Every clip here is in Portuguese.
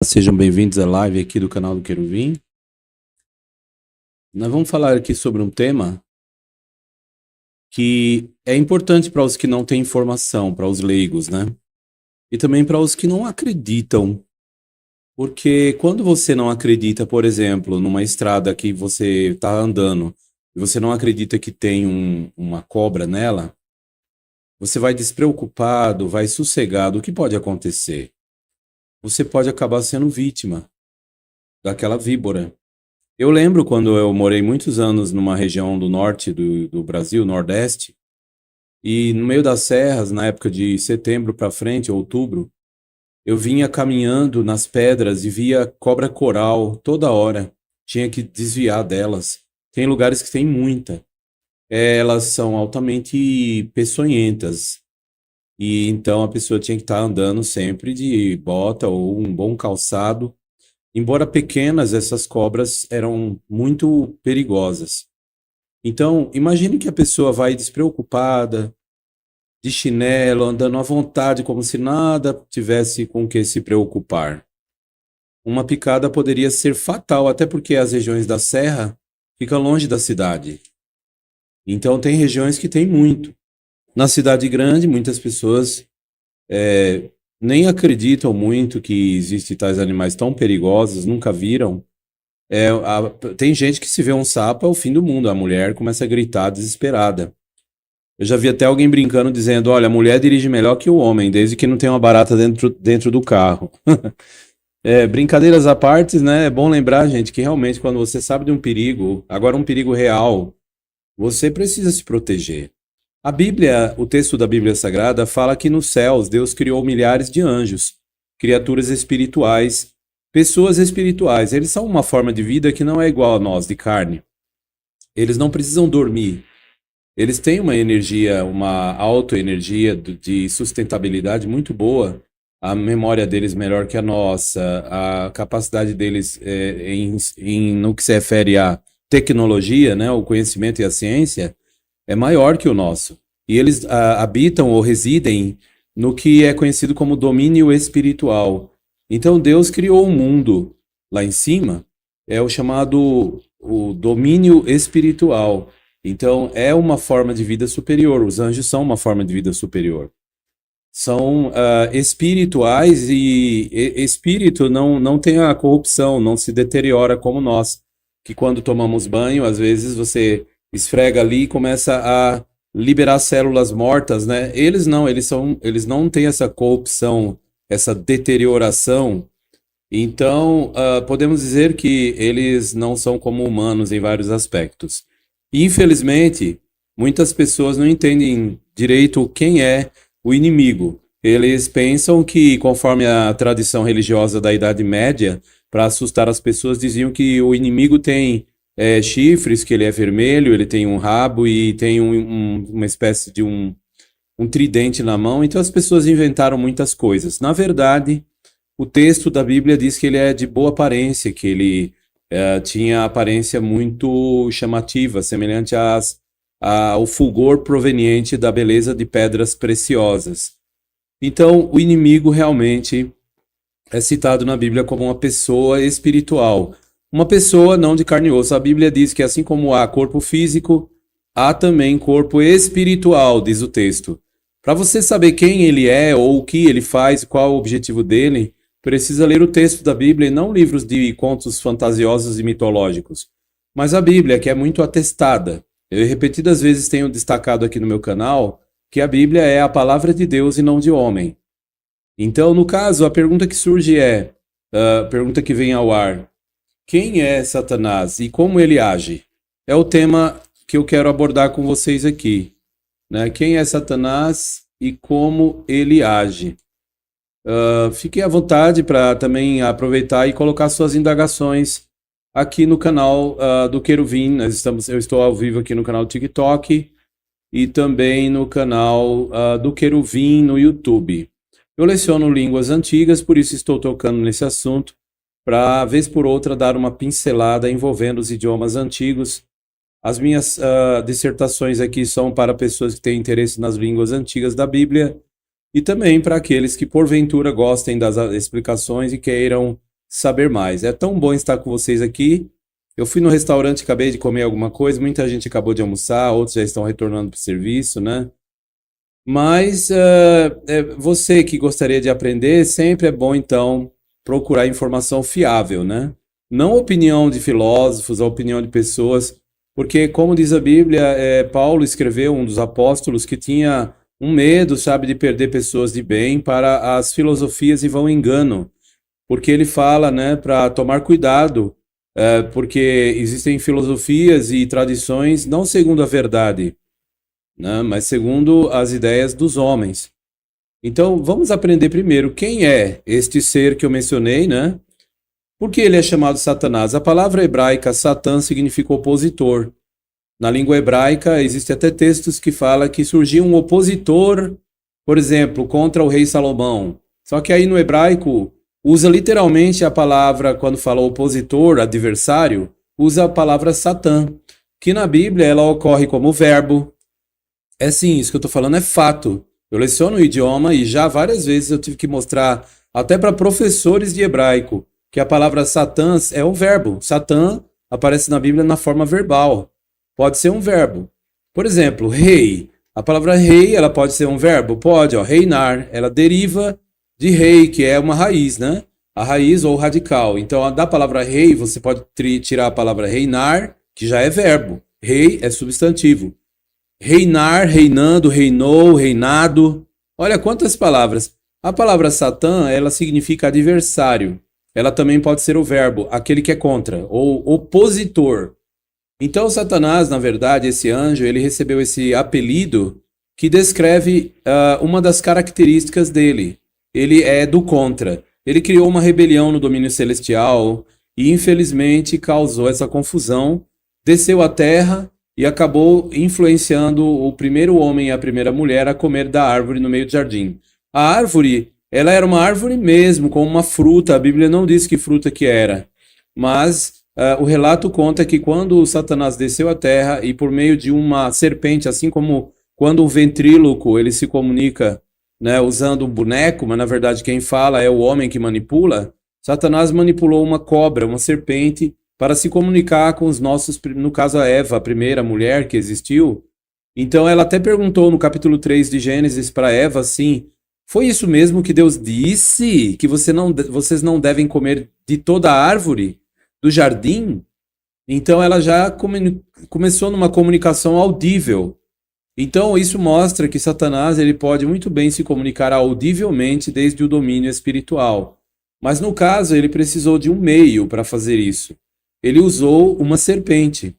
Sejam bem-vindos à live aqui do canal do Queruvim. Nós vamos falar aqui sobre um tema que é importante para os que não têm informação, para os leigos, né? E também para os que não acreditam. Porque quando você não acredita, por exemplo, numa estrada que você está andando e você não acredita que tem uma cobra nela, você vai despreocupado, vai sossegado. O que pode acontecer? Você pode acabar sendo vítima daquela víbora. Eu lembro quando eu morei muitos anos numa região do norte do Brasil, Nordeste, e no meio das serras, na época de setembro para frente, outubro, eu vinha caminhando nas pedras e via cobra coral toda hora. Tinha que desviar delas. Tem lugares que tem muita. Elas são altamente peçonhentas. E então a pessoa tinha que estar andando sempre de bota ou um bom calçado. Embora pequenas, essas cobras eram muito perigosas. Então, imagine que a pessoa vai despreocupada, de chinelo, andando à vontade, como se nada tivesse com o que se preocupar. Uma picada poderia ser fatal, até porque as regiões da serra ficam longe da cidade. Então, tem regiões que tem muito. Na cidade grande, muitas pessoas nem acreditam muito que existem tais animais tão perigosos, nunca viram. Tem gente que se vê um sapo é o fim do mundo, a mulher começa a gritar desesperada. Eu já vi até alguém brincando dizendo, olha, a mulher dirige melhor que o homem, desde que não tenha uma barata dentro do carro. Brincadeiras à parte, né? É bom lembrar, gente, que realmente quando você sabe de um perigo, agora um perigo real, você precisa se proteger. A Bíblia, o texto da Bíblia Sagrada fala que nos céus Deus criou milhares de anjos, criaturas espirituais, pessoas espirituais. Eles são uma forma de vida que não é igual a nós, de carne. Eles não precisam dormir. Eles têm uma energia, uma autoenergia de sustentabilidade muito boa. A memória deles melhor que a nossa, a capacidade deles no que se refere à tecnologia, né, o conhecimento e a ciência, é maior que o nosso. E eles habitam ou residem no que é conhecido como domínio espiritual. Então Deus criou um mundo lá em cima, é o chamado o domínio espiritual. Então é uma forma de vida superior. Os anjos são uma forma de vida superior. São espirituais e espírito não tem a corrupção, não se deteriora como nós, que quando tomamos banho, às vezes você esfrega ali e começa a liberar células mortas, né? Eles não, eles não têm essa corrupção, essa deterioração. Então, podemos dizer que eles não são como humanos em vários aspectos. Infelizmente, muitas pessoas não entendem direito quem é o inimigo. Eles pensam que, conforme a tradição religiosa da Idade Média, para assustar as pessoas, diziam que o inimigo tem chifres, que ele é vermelho, ele tem um rabo e tem uma espécie de um tridente na mão. Então as pessoas inventaram muitas coisas. Na verdade, o texto da Bíblia diz que ele é de boa aparência, que ele tinha aparência muito chamativa, semelhante ao fulgor proveniente da beleza de pedras preciosas. Então, o inimigo realmente é citado na Bíblia como uma pessoa espiritual. Uma pessoa não de carne e osso. A Bíblia diz que assim como há corpo físico, há também corpo espiritual, diz o texto. Para você saber quem ele é, ou o que ele faz, qual o objetivo dele, precisa ler o texto da Bíblia e não livros de contos fantasiosos e mitológicos. Mas a Bíblia, que é muito atestada. Eu repetidas vezes tenho destacado aqui no meu canal que a Bíblia é a palavra de Deus e não de homem. Então, no caso, a pergunta que surge a pergunta que vem ao ar, quem é Satanás e como ele age? É o tema que eu quero abordar com vocês aqui, né? Quem é Satanás e como ele age? Fiquem à vontade para também aproveitar e colocar suas indagações aqui no canal do Queruvim. Eu estou ao vivo aqui no canal do TikTok e também no canal do Queruvim no YouTube. Eu leciono línguas antigas, por isso estou tocando nesse assunto, para, vez por outra, dar uma pincelada envolvendo os idiomas antigos. As minhas dissertações aqui são para pessoas que têm interesse nas línguas antigas da Bíblia e também para aqueles que, porventura, gostem das explicações e queiram saber mais. É tão bom estar com vocês aqui. Eu fui no restaurante, acabei de comer alguma coisa, muita gente acabou de almoçar, outros já estão retornando para o serviço, né? Mas você que gostaria de aprender, sempre é bom, então, procurar informação fiável, né? Não opinião de filósofos, a opinião de pessoas, porque, como diz a Bíblia, Paulo escreveu, um dos apóstolos, que tinha um medo, sabe, de perder pessoas de bem para as filosofias e vão engano. Porque ele fala, né, para tomar cuidado, porque existem filosofias e tradições não segundo a verdade, né, mas segundo as ideias dos homens. Então, vamos aprender primeiro quem é este ser que eu mencionei, né? Por que ele é chamado Satanás? A palavra hebraica Satã significa opositor. Na língua hebraica, existem até textos que falam que surgiu um opositor, por exemplo, contra o rei Salomão. Só que aí no hebraico, usa literalmente a palavra, quando fala opositor, adversário, usa a palavra Satã, que na Bíblia ela ocorre como verbo. É sim, isso que eu estou falando é fato. Eu leciono o idioma e já várias vezes eu tive que mostrar, até para professores de hebraico, que a palavra Satã é um verbo. Satã aparece na Bíblia na forma verbal. Pode ser um verbo. Por exemplo, rei. A palavra rei, ela pode ser um verbo? Pode, ó, reinar. Ela deriva de rei, que é uma raiz, né? A raiz ou radical. Então, da palavra rei, você pode tirar a palavra reinar, que já é verbo. Rei é substantivo. Reinar, reinando, reinou, reinado. Olha quantas palavras. A palavra Satã, ela significa adversário. Ela também pode ser o verbo, aquele que é contra, ou opositor. Então, Satanás, na verdade, esse anjo, ele recebeu esse apelido que descreve uma das características dele. Ele é do contra. Ele criou uma rebelião no domínio celestial e, infelizmente, causou essa confusão, desceu à terra e acabou influenciando o primeiro homem e a primeira mulher a comer da árvore no meio do jardim. A árvore, ela era uma árvore mesmo, com uma fruta. A Bíblia não diz que fruta que era, mas o relato conta que quando Satanás desceu à terra e por meio de uma serpente, assim como quando o ventríloco ele se comunica, né, usando um boneco, mas na verdade quem fala é o homem que manipula, Satanás manipulou uma cobra, uma serpente, para se comunicar com os nossos, no caso a Eva, a primeira mulher que existiu. Então ela até perguntou no capítulo 3 de Gênesis para Eva assim: foi isso mesmo que Deus disse? Que vocês não devem comer de toda a árvore do jardim? Então ela já começou numa comunicação audível. Então isso mostra que Satanás ele pode muito bem se comunicar audivelmente desde o domínio espiritual. Mas no caso ele precisou de um meio para fazer isso. Ele usou uma serpente.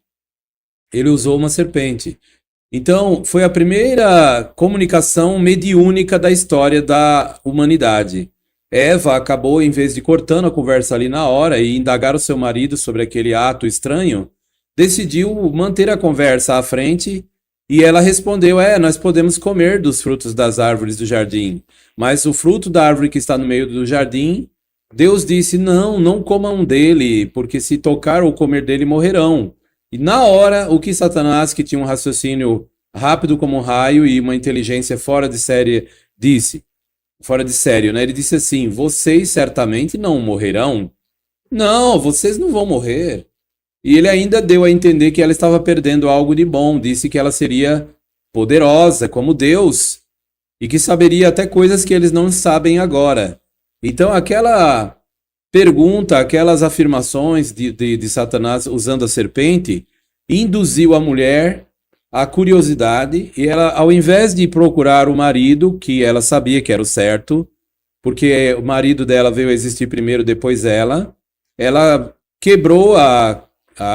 Então, foi a primeira comunicação mediúnica da história da humanidade. Eva acabou, em vez de cortando a conversa ali na hora e indagar o seu marido sobre aquele ato estranho, decidiu manter a conversa à frente e ela respondeu: nós podemos comer dos frutos das árvores do jardim, mas o fruto da árvore que está no meio do jardim, Deus disse: não comam dele, porque se tocar ou comer dele morrerão. E na hora, o que Satanás, que tinha um raciocínio rápido como um raio e uma inteligência fora de série, disse, fora de sério, né? Ele disse assim: vocês certamente não morrerão. Não, vocês não vão morrer. E ele ainda deu a entender que ela estava perdendo algo de bom. Disse que ela seria poderosa, como Deus, e que saberia até coisas que eles não sabem agora. Então, aquela pergunta, aquelas afirmações de Satanás usando a serpente, induziu a mulher à curiosidade, e ela, ao invés de procurar o marido, que ela sabia que era o certo, porque o marido dela veio a existir primeiro, depois ela quebrou a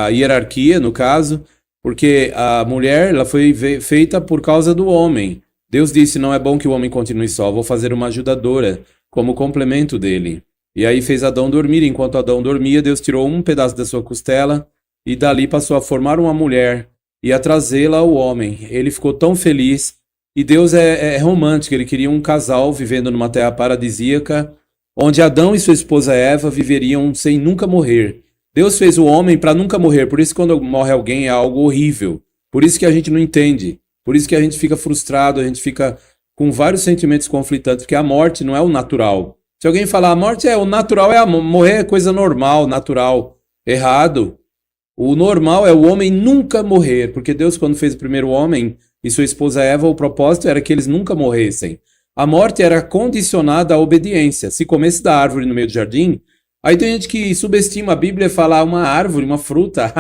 hierarquia, no caso, porque a mulher ela foi feita por causa do homem. Deus disse: não é bom que o homem continue só, vou fazer uma ajudadora como complemento dele. E aí fez Adão dormir. Enquanto Adão dormia, Deus tirou um pedaço da sua costela e dali passou a formar uma mulher e a trazê-la ao homem. Ele ficou tão feliz. E Deus é romântico, ele queria um casal vivendo numa terra paradisíaca, onde Adão e sua esposa Eva viveriam sem nunca morrer. Deus fez o homem para nunca morrer, por isso quando morre alguém é algo horrível. Por isso que a gente não entende, por isso que a gente fica frustrado, a gente fica com vários sentimentos conflitantes, porque a morte não é o natural. Se alguém falar a morte o natural morrer é coisa normal, natural. Errado. O normal é o homem nunca morrer, porque Deus, quando fez o primeiro homem e sua esposa Eva, o propósito era que eles nunca morressem. A morte era condicionada à obediência. Se comesse da árvore no meio do jardim, aí tem gente que subestima a Bíblia e fala uma árvore, uma fruta.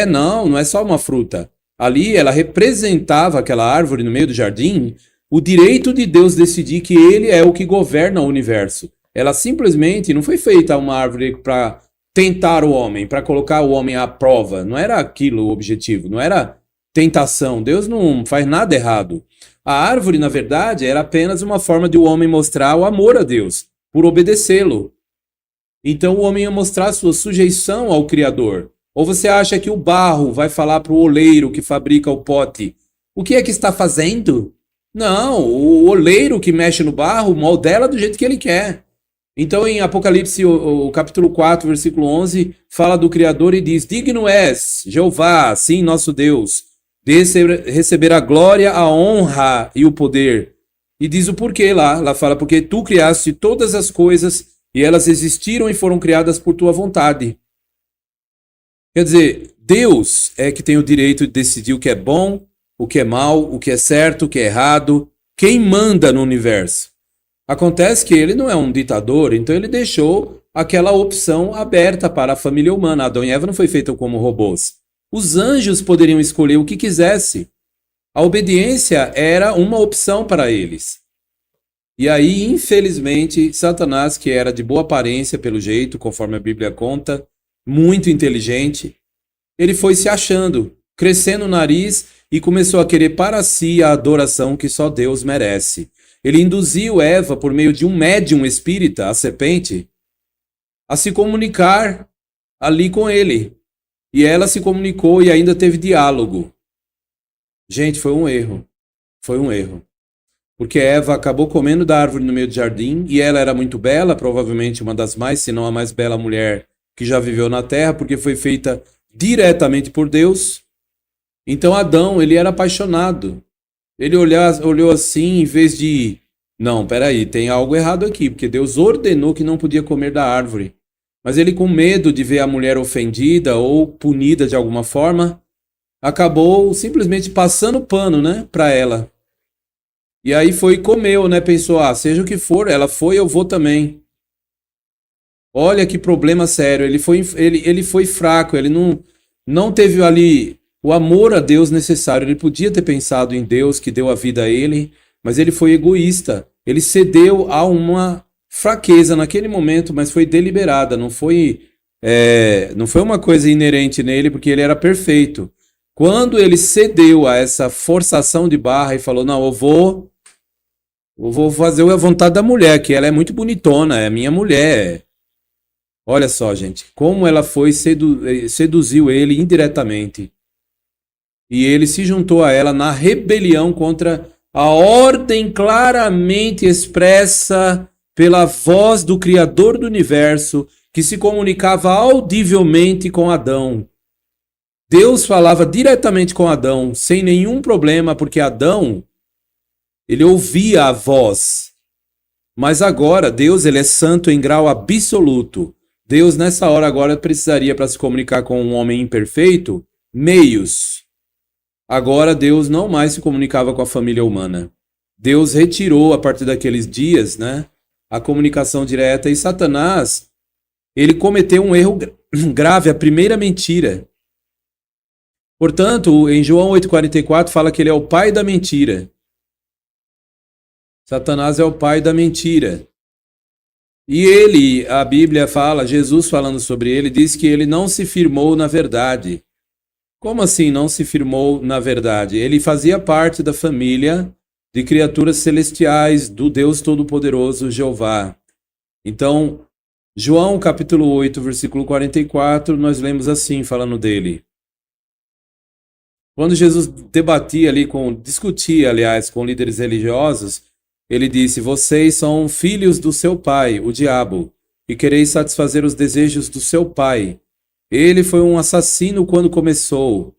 Não é só uma fruta. Ali ela representava aquela árvore no meio do jardim, o direito de Deus decidir que ele é o que governa o universo. Ela simplesmente não foi feita uma árvore para tentar o homem, para colocar o homem à prova. Não era aquilo o objetivo, não era tentação. Deus não faz nada errado. A árvore, na verdade, era apenas uma forma de o homem mostrar o amor a Deus, por obedecê-lo. Então o homem ia mostrar sua sujeição ao Criador. Ou você acha que o barro vai falar para o oleiro que fabrica o pote: o que é que está fazendo? Não, o oleiro que mexe no barro modela do jeito que ele quer. Então em Apocalipse, o capítulo 4, versículo 11, fala do Criador e diz: digno és, Jeová, sim, nosso Deus, de receber a glória, a honra e o poder. E diz o porquê lá. Lá fala: porque tu criaste todas as coisas e elas existiram e foram criadas por tua vontade. Quer dizer, Deus é que tem o direito de decidir o que é bom, o que é mal, o que é certo, o que é errado, quem manda no universo. Acontece que ele não é um ditador, então ele deixou aquela opção aberta para a família humana. Adão e Eva não foi feito como robôs. Os anjos poderiam escolher o que quisesse. A obediência era uma opção para eles. E aí, infelizmente, Satanás, que era de boa aparência pelo jeito, conforme a Bíblia conta, muito inteligente, ele foi se achando, crescendo o nariz e começou a querer para si a adoração que só Deus merece. Ele induziu Eva, por meio de um médium espírita, a serpente, a se comunicar ali com ele. E ela se comunicou e ainda teve diálogo. Gente, foi um erro. Foi um erro. Porque Eva acabou comendo da árvore no meio do jardim e ela era muito bela, provavelmente uma das mais, se não a mais bela mulher que já viveu na terra, porque foi feita diretamente por Deus. Então Adão, ele era apaixonado. Ele olhou assim, em vez de... Não, peraí, tem algo errado aqui, porque Deus ordenou que não podia comer da árvore. Mas ele, com medo de ver a mulher ofendida ou punida de alguma forma, acabou simplesmente passando pano, né, para ela. E aí foi e comeu, né, pensou, seja o que for, ela foi, eu vou também. Olha que problema sério, ele foi fraco, ele não teve ali o amor a Deus necessário. Ele podia ter pensado em Deus que deu a vida a ele, mas ele foi egoísta. Ele cedeu a uma fraqueza naquele momento, mas foi deliberada, não foi uma coisa inerente nele, porque ele era perfeito. Quando ele cedeu a essa forçação de barra e falou: não, eu vou fazer a vontade da mulher, que ela é muito bonitona, é minha mulher. Olha só, gente, como ela foi seduziu ele indiretamente. E ele se juntou a ela na rebelião contra a ordem claramente expressa pela voz do Criador do Universo, que se comunicava audivelmente com Adão. Deus falava diretamente com Adão, sem nenhum problema, porque Adão, ele ouvia a voz. Mas agora, Deus, ele é santo em grau absoluto. Deus, nessa hora, agora precisaria, para se comunicar com um homem imperfeito, meios. Agora, Deus não mais se comunicava com a família humana. Deus retirou, a partir daqueles dias, né, a comunicação direta. E Satanás, ele cometeu um erro grave, a primeira mentira. Portanto, em João 8,44, fala que ele é o pai da mentira. Satanás é o pai da mentira. E ele, a Bíblia fala, Jesus falando sobre ele, diz que ele não se firmou na verdade. Como assim não se firmou na verdade? Ele fazia parte da família de criaturas celestiais do Deus Todo-Poderoso, Jeová. Então, João capítulo 8, versículo 44, nós lemos assim, falando dele. Quando Jesus discutia, aliás, com líderes religiosos, ele disse: vocês são filhos do seu pai, o diabo, e quereis satisfazer os desejos do seu pai. Ele foi um assassino quando começou,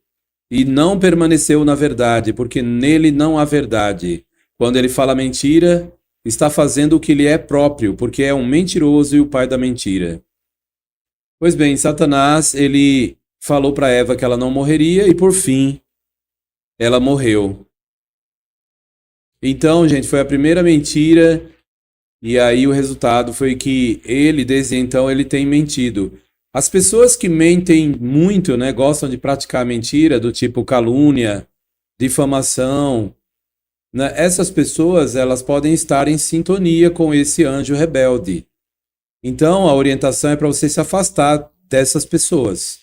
e não permaneceu na verdade, porque nele não há verdade. Quando ele fala mentira, está fazendo o que lhe é próprio, porque é um mentiroso e o pai da mentira. Pois bem, Satanás, ele falou para Eva que ela não morreria e por fim ela morreu. Então, gente, foi a primeira mentira e aí o resultado foi que ele, desde então, ele tem mentido. As pessoas que mentem muito, né, gostam de praticar mentira do tipo calúnia, difamação, né? Essas pessoas, elas podem estar em sintonia com esse anjo rebelde. Então, a orientação é para você se afastar dessas pessoas.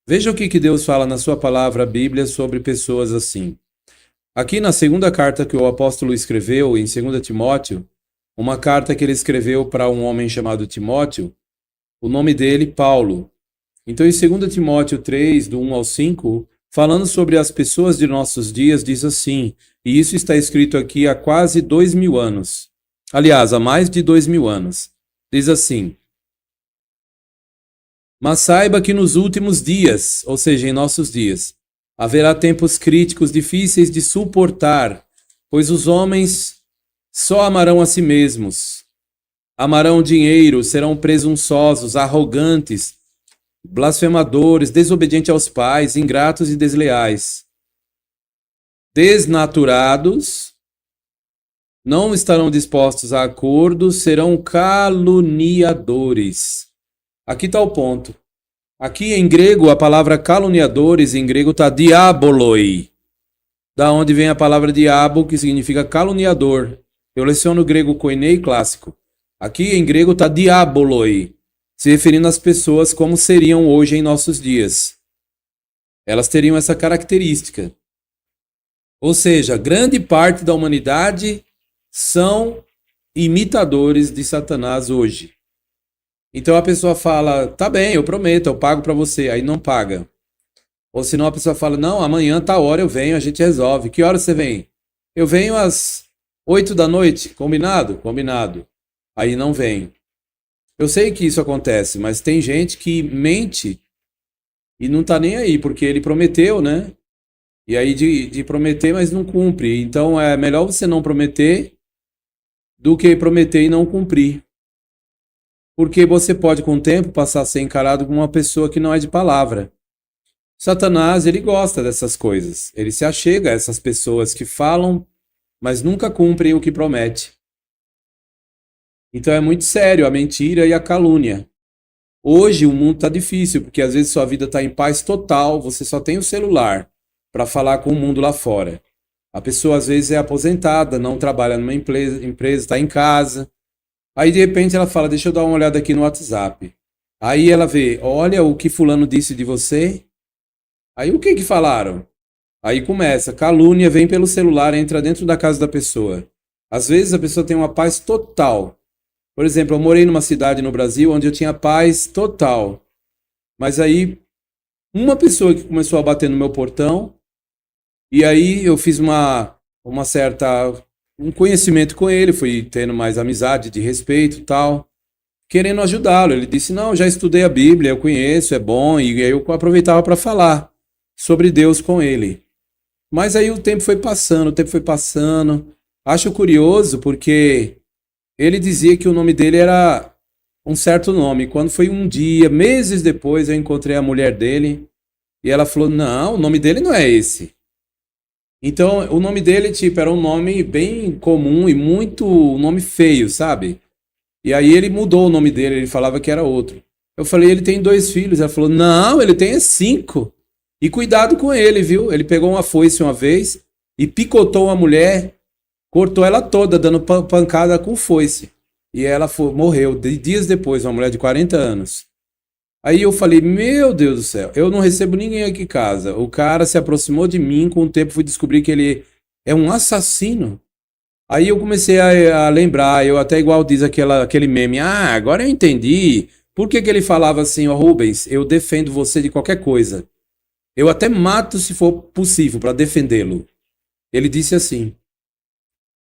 Veja o que Deus fala na sua palavra, a Bíblia, sobre pessoas assim. Aqui na segunda carta que o apóstolo escreveu, em 2 Timóteo, uma carta que ele escreveu para um homem chamado Timóteo, o nome dele, Paulo. Então, em 2 Timóteo 3, do 1 ao 5, falando sobre as pessoas de nossos dias, diz assim, e isso está escrito aqui há quase 2000 anos. Aliás, há mais de 2000 anos. Diz assim, mas saiba que nos últimos dias, ou seja, em nossos dias, haverá tempos críticos difíceis de suportar, pois os homens só amarão a si mesmos. Amarão dinheiro, serão presunçosos, arrogantes, blasfemadores, desobedientes aos pais, ingratos e desleais. Desnaturados, não estarão dispostos a acordos, serão caluniadores. Aqui está o ponto. Aqui em grego, a palavra caluniadores, em grego está diaboloi. Da onde vem a palavra diabo, que significa caluniador. Eu leciono o grego koinei clássico. Aqui em grego está diaboloi, se referindo às pessoas como seriam hoje em nossos dias. Elas teriam essa característica. Ou seja, grande parte da humanidade são imitadores de Satanás hoje. Então a pessoa fala, tá bem, eu prometo, eu pago para você, aí não paga. Ou senão a pessoa fala, não, amanhã tá hora eu venho, a gente resolve. Que hora você vem? Eu venho às 8 da noite, combinado? Combinado. Aí não vem. Eu sei que isso acontece, mas tem gente que mente e não tá nem aí, porque ele prometeu, né? E aí de prometer, mas não cumpre. Então é melhor você não prometer do que prometer e não cumprir. Porque você pode, com o tempo, passar a ser encarado como uma pessoa que não é de palavra. Satanás, ele gosta dessas coisas. Ele se achega a essas pessoas que falam, mas nunca cumprem o que promete. Então é muito sério a mentira e a calúnia. Hoje o mundo está difícil, porque às vezes sua vida está em paz total, você só tem o celular para falar com o mundo lá fora. A pessoa às vezes é aposentada, não trabalha numa empresa, está em casa. Aí de repente ela fala, deixa eu dar uma olhada aqui no WhatsApp. Aí ela vê, olha o que fulano disse de você. Aí o que falaram? Aí começa, calúnia vem pelo celular, entra dentro da casa da pessoa. Às vezes a pessoa tem uma paz total. Por exemplo, eu morei numa cidade no Brasil onde eu tinha paz total. Mas aí uma pessoa que começou a bater no meu portão, e aí eu fiz um conhecimento com ele, fui tendo mais amizade, de respeito e tal, querendo ajudá-lo. Ele disse, não, já estudei a Bíblia, eu conheço, é bom, e aí eu aproveitava para falar sobre Deus com ele. Mas aí o tempo foi passando, Acho curioso porque ele dizia que o nome dele era um certo nome. Quando foi um dia, meses depois, eu encontrei a mulher dele e ela falou, não, o nome dele não é esse. Então, o nome dele, era um nome bem comum e muito um nome feio, sabe? E aí ele mudou o nome dele, ele falava que era outro. Eu falei, ele tem 2 filhos. Ela falou, não, ele tem 5. E cuidado com ele, viu? Ele pegou uma foice uma vez e picotou uma mulher, cortou ela toda, dando pancada com foice. E ela morreu dias depois, uma mulher de 40 anos. Aí eu falei, meu Deus do céu, eu não recebo ninguém aqui em casa. O cara se aproximou de mim, com o tempo fui descobrir que ele é um assassino. Aí eu comecei a lembrar, eu até igual diz aquele meme, agora eu entendi. Por que ele falava assim, Rubens, eu defendo você de qualquer coisa. Eu até mato se for possível para defendê-lo. Ele disse assim.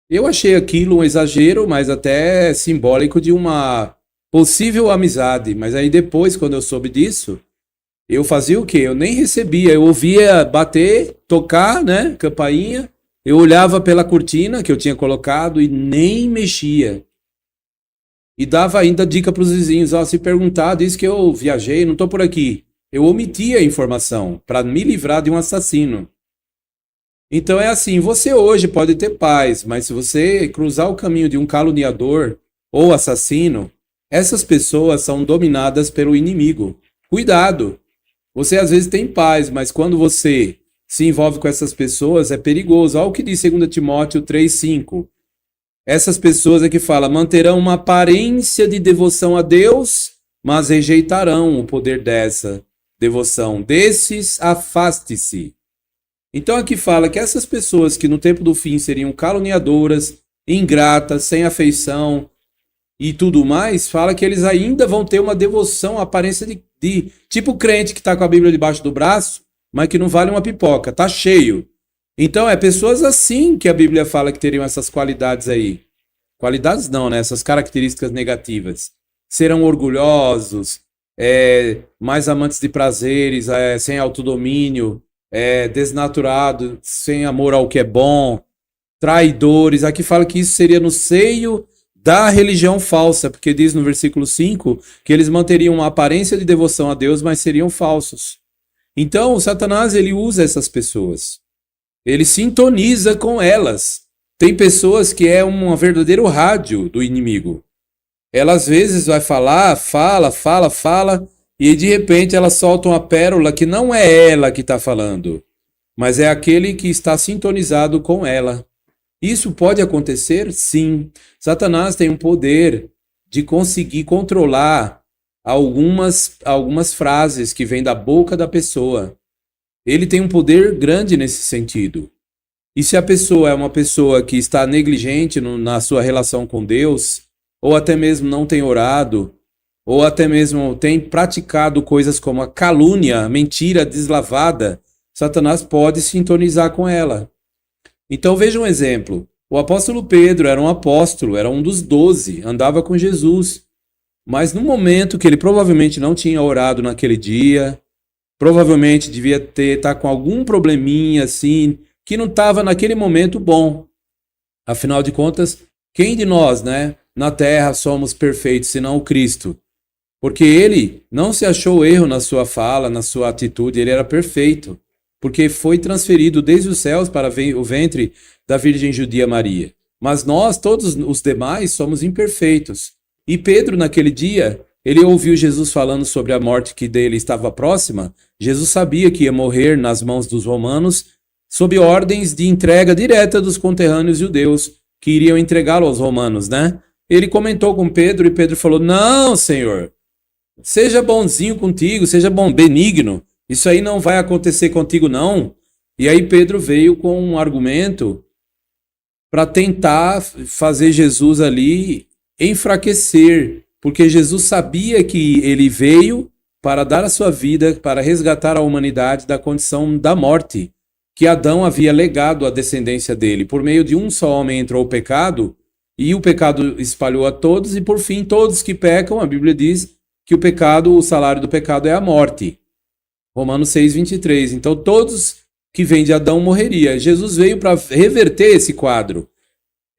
Eu achei aquilo um exagero, mas até simbólico de uma possível amizade. Mas aí depois, quando eu soube disso, eu fazia o quê? Eu nem recebia. Eu ouvia bater, tocar, né? Campainha. Eu olhava pela cortina que eu tinha colocado e nem mexia. E dava ainda dica para os vizinhos, ó, se perguntar, diz que eu viajei, não estou por aqui. Eu omitia a informação para me livrar de um assassino. Então é assim, você hoje pode ter paz, mas se você cruzar o caminho de um caluniador ou assassino, essas pessoas são dominadas pelo inimigo. Cuidado! Você às vezes tem paz, mas quando você se envolve com essas pessoas é perigoso. Olha o que diz 2 Timóteo 3,5. Essas pessoas é que fala, manterão uma aparência de devoção a Deus, mas rejeitarão o poder dessa devoção. Desses, afaste-se. Então aqui fala que essas pessoas que no tempo do fim seriam caluniadoras, ingratas, sem afeição e tudo mais, fala que eles ainda vão ter uma devoção, aparência de tipo crente que está com a Bíblia debaixo do braço, mas que não vale uma pipoca, tá cheio. Então é pessoas assim que a Bíblia fala que teriam essas qualidades aí. Qualidades não, né? Essas características negativas. Serão orgulhosos, mais amantes de prazeres, sem autodomínio, desnaturados, sem amor ao que é bom, traidores. Aqui fala que isso seria no seio da religião falsa, porque diz no versículo 5 que eles manteriam uma aparência de devoção a Deus, mas seriam falsos. Então, o Satanás, ele usa essas pessoas. Ele sintoniza com elas. Tem pessoas que é um verdadeiro rádio do inimigo. Ela às vezes vai falar, fala, e de repente ela solta uma pérola que não é ela que está falando, mas é aquele que está sintonizado com ela. Isso pode acontecer? Sim. Satanás tem um poder de conseguir controlar algumas frases que vêm da boca da pessoa. Ele tem um poder grande nesse sentido. E se a pessoa é uma pessoa que está negligente na sua relação com Deus, ou até mesmo não tem orado, ou até mesmo tem praticado coisas como a calúnia, a mentira deslavada, Satanás pode sintonizar com ela. Então veja um exemplo. O apóstolo Pedro era um apóstolo, era um dos 12, andava com Jesus. Mas no momento que ele provavelmente não tinha orado naquele dia, provavelmente devia estar com algum probleminha assim, que não estava naquele momento bom. Afinal de contas, quem de nós, né, na terra somos perfeitos, senão o Cristo? Porque ele não se achou erro na sua fala, na sua atitude, ele era perfeito. Porque foi transferido desde os céus para o ventre da Virgem Judia Maria. Mas nós, todos os demais, somos imperfeitos. E Pedro, naquele dia, ele ouviu Jesus falando sobre a morte que dele estava próxima. Jesus sabia que ia morrer nas mãos dos romanos, sob ordens de entrega direta dos conterrâneos judeus, que iriam entregá-lo aos romanos, né? Ele comentou com Pedro e Pedro falou, não, Senhor, seja bonzinho contigo, seja benigno, isso aí não vai acontecer contigo não. E aí Pedro veio com um argumento para tentar fazer Jesus ali enfraquecer, porque Jesus sabia que ele veio para dar a sua vida, para resgatar a humanidade da condição da morte, que Adão havia legado à descendência dele. Por meio de um só homem entrou o pecado, e o pecado espalhou a todos, e por fim todos que pecam, a Bíblia diz que o pecado, o salário do pecado é a morte. Romanos 6:23. Então todos que vêm de Adão morreria. Jesus veio para reverter esse quadro.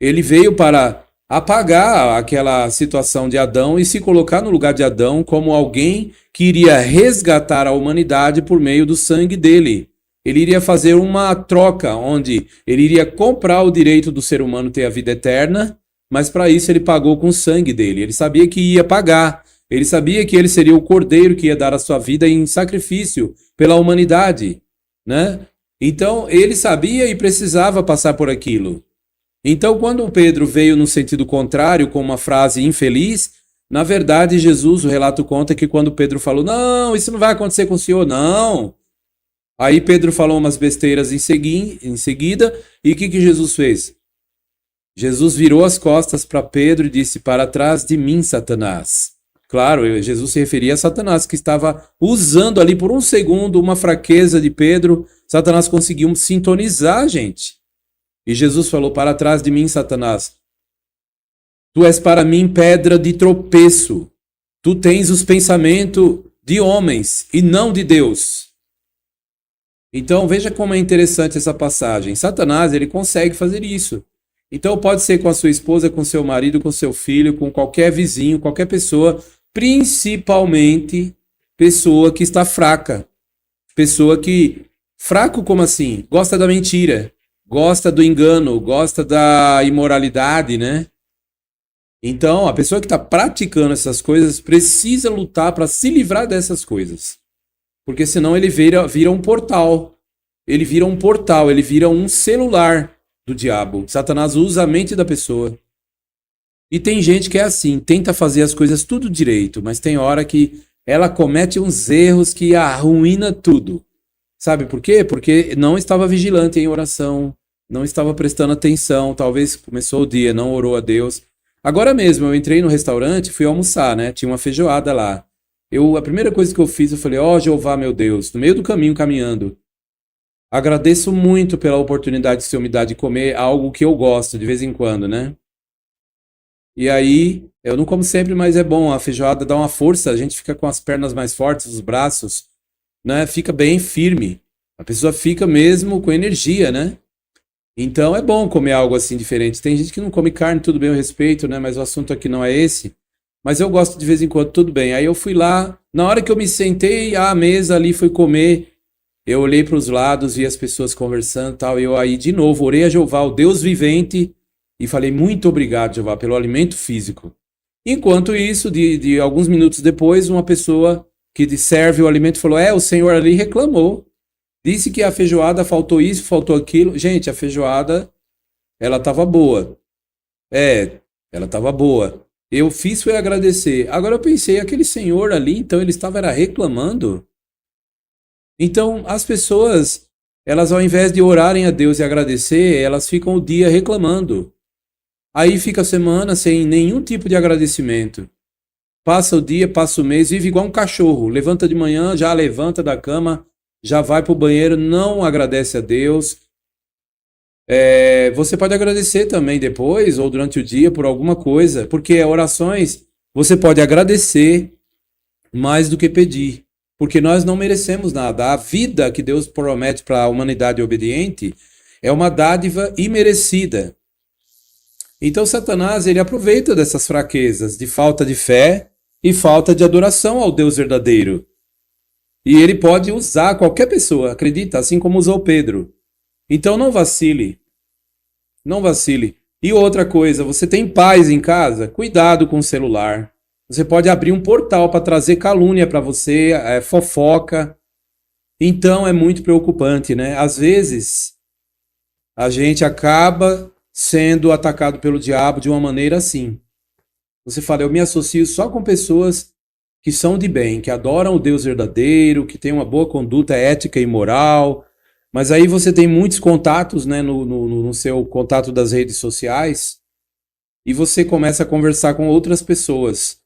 Ele veio para apagar aquela situação de Adão e se colocar no lugar de Adão como alguém que iria resgatar a humanidade por meio do sangue dele. Ele iria fazer uma troca, onde ele iria comprar o direito do ser humano ter a vida eterna, mas para isso ele pagou com o sangue dele. Ele sabia que ia pagar. Ele sabia que ele seria o cordeiro que ia dar a sua vida em sacrifício pela humanidade, né? Então, ele sabia e precisava passar por aquilo. Então, quando Pedro veio no sentido contrário, com uma frase infeliz, na verdade, Jesus, o relato conta que quando Pedro falou, não, isso não vai acontecer com o senhor, não. Aí Pedro falou umas besteiras em seguida, e o que Jesus fez? Jesus virou as costas para Pedro e disse, para trás de mim, Satanás. Claro, Jesus se referia a Satanás, que estava usando ali por um segundo uma fraqueza de Pedro. Satanás conseguiu sintonizar, gente. E Jesus falou, para trás de mim, Satanás. Tu és para mim pedra de tropeço. Tu tens os pensamentos de homens e não de Deus. Então veja como é interessante essa passagem. Satanás, ele consegue fazer isso. Então pode ser com a sua esposa, com seu marido, com seu filho, com qualquer vizinho, qualquer pessoa, principalmente pessoa que está fraca. Pessoa que. Fraco como assim? Gosta da mentira, gosta do engano, gosta da imoralidade, né? Então, a pessoa que está praticando essas coisas precisa lutar para se livrar dessas coisas. Porque senão ele vira um portal. Ele vira um portal, ele vira um celular do diabo. Satanás usa a mente da pessoa. E tem gente que é assim, tenta fazer as coisas tudo direito, mas tem hora que ela comete uns erros que arruína tudo. Sabe por quê? Porque não estava vigilante em oração, não estava prestando atenção, talvez começou o dia, não orou a Deus. Agora mesmo, eu entrei no restaurante, fui almoçar, né? Tinha uma feijoada lá. A primeira coisa que eu fiz, eu falei, ó Jeová, meu Deus, no meio do caminho caminhando. Agradeço muito pela oportunidade que o Senhor me dá de comer algo que eu gosto de vez em quando, né? E aí, eu não como sempre, mas é bom, a feijoada dá uma força, a gente fica com as pernas mais fortes, os braços, né? Fica bem firme. A pessoa fica mesmo com energia, né? Então é bom comer algo assim diferente. Tem gente que não come carne, tudo bem, eu respeito, né? Mas o assunto aqui não é esse. Mas eu gosto de vez em quando, tudo bem. Aí eu fui lá, na hora que eu me sentei à mesa ali, fui comer. Eu olhei para os lados, vi as pessoas conversando e tal. E eu aí, de novo, orei a Jeová, o Deus vivente, e falei, muito obrigado, Jeová, pelo alimento físico. Enquanto isso, de alguns minutos depois, uma pessoa que serve o alimento falou, o senhor ali reclamou. Disse que a feijoada faltou isso, faltou aquilo. Gente, a feijoada, ela estava boa. Ela estava boa. Eu fiz foi agradecer. Agora eu pensei, aquele senhor ali, então ele estava era reclamando. Então as pessoas, elas ao invés de orarem a Deus e agradecer, elas ficam o dia reclamando. Aí fica a semana sem nenhum tipo de agradecimento. Passa o dia, passa o mês, vive igual um cachorro. Levanta de manhã, já levanta da cama, já vai para o banheiro, não agradece a Deus. Você pode agradecer também depois ou durante o dia por alguma coisa, porque orações você pode agradecer mais do que pedir, porque nós não merecemos nada. A vida que Deus promete para a humanidade obediente é uma dádiva imerecida. Então Satanás, ele aproveita dessas fraquezas de falta de fé e falta de adoração ao Deus verdadeiro. E ele pode usar qualquer pessoa, acredita, assim como usou Pedro. Então não vacile. Não vacile. E outra coisa, você tem paz em casa? Cuidado com o celular. Você pode abrir um portal para trazer calúnia para você, fofoca. Então é muito preocupante, né? Às vezes a gente acaba sendo atacado pelo diabo de uma maneira assim. Você fala, eu me associo só com pessoas que são de bem, que adoram o Deus verdadeiro, que têm uma boa conduta ética e moral. Mas aí você tem muitos contatos, né, no seu contato das redes sociais e você começa a conversar com outras pessoas.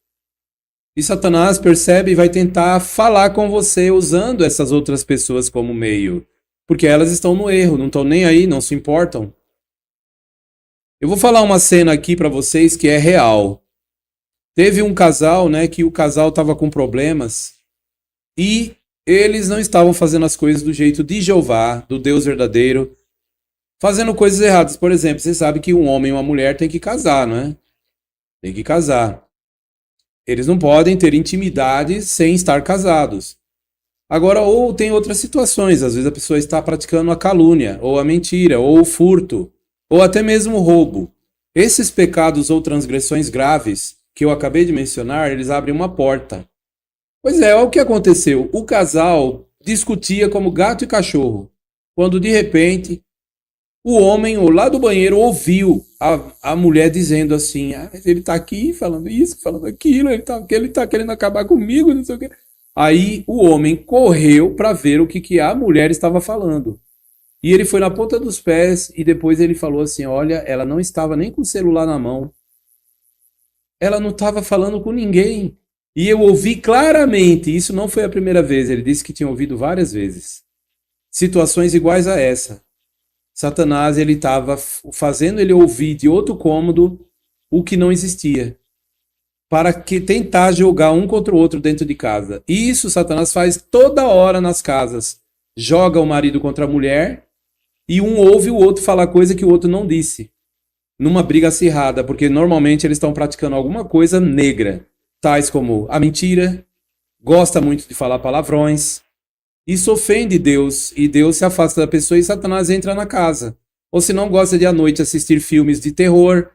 E Satanás percebe e vai tentar falar com você usando essas outras pessoas como meio. Porque elas estão no erro, não estão nem aí, não se importam. Eu vou falar uma cena aqui para vocês que é real. Teve um casal, né, que o casal estava com problemas e eles não estavam fazendo as coisas do jeito de Jeová, do Deus verdadeiro, fazendo coisas erradas. Por exemplo, você sabe que um homem e uma mulher têm que casar, não é? Tem que casar. Eles não podem ter intimidade sem estar casados. Agora, ou tem outras situações, às vezes a pessoa está praticando a calúnia, ou a mentira, ou o furto, ou até mesmo o roubo. Esses pecados ou transgressões graves que eu acabei de mencionar, eles abrem uma porta. Pois é, olha o que aconteceu. O casal discutia como gato e cachorro, quando de repente o homem lá do banheiro ouviu a mulher dizendo assim, ele está aqui falando isso, falando aquilo, ele tá querendo acabar comigo, não sei o quê. Aí o homem correu para ver o que a mulher estava falando. E ele foi na ponta dos pés e depois ele falou assim, olha, ela não estava nem com o celular na mão. Ela não estava falando com ninguém. E eu ouvi claramente, isso não foi a primeira vez, ele disse que tinha ouvido várias vezes. Situações iguais a essa. Satanás, ele estava fazendo ele ouvir de outro cômodo o que não existia. Para que tentar jogar um contra o outro dentro de casa. E isso Satanás faz toda hora nas casas. joga o marido contra a mulher e um ouve o outro falar coisa que o outro não disse. Numa briga acirrada, porque normalmente eles estão praticando alguma coisa negra, tais como a mentira, gosta muito de falar palavrões. Isso ofende Deus e Deus se afasta da pessoa e Satanás entra na casa. Ou se não gosta de à noite assistir filmes de terror,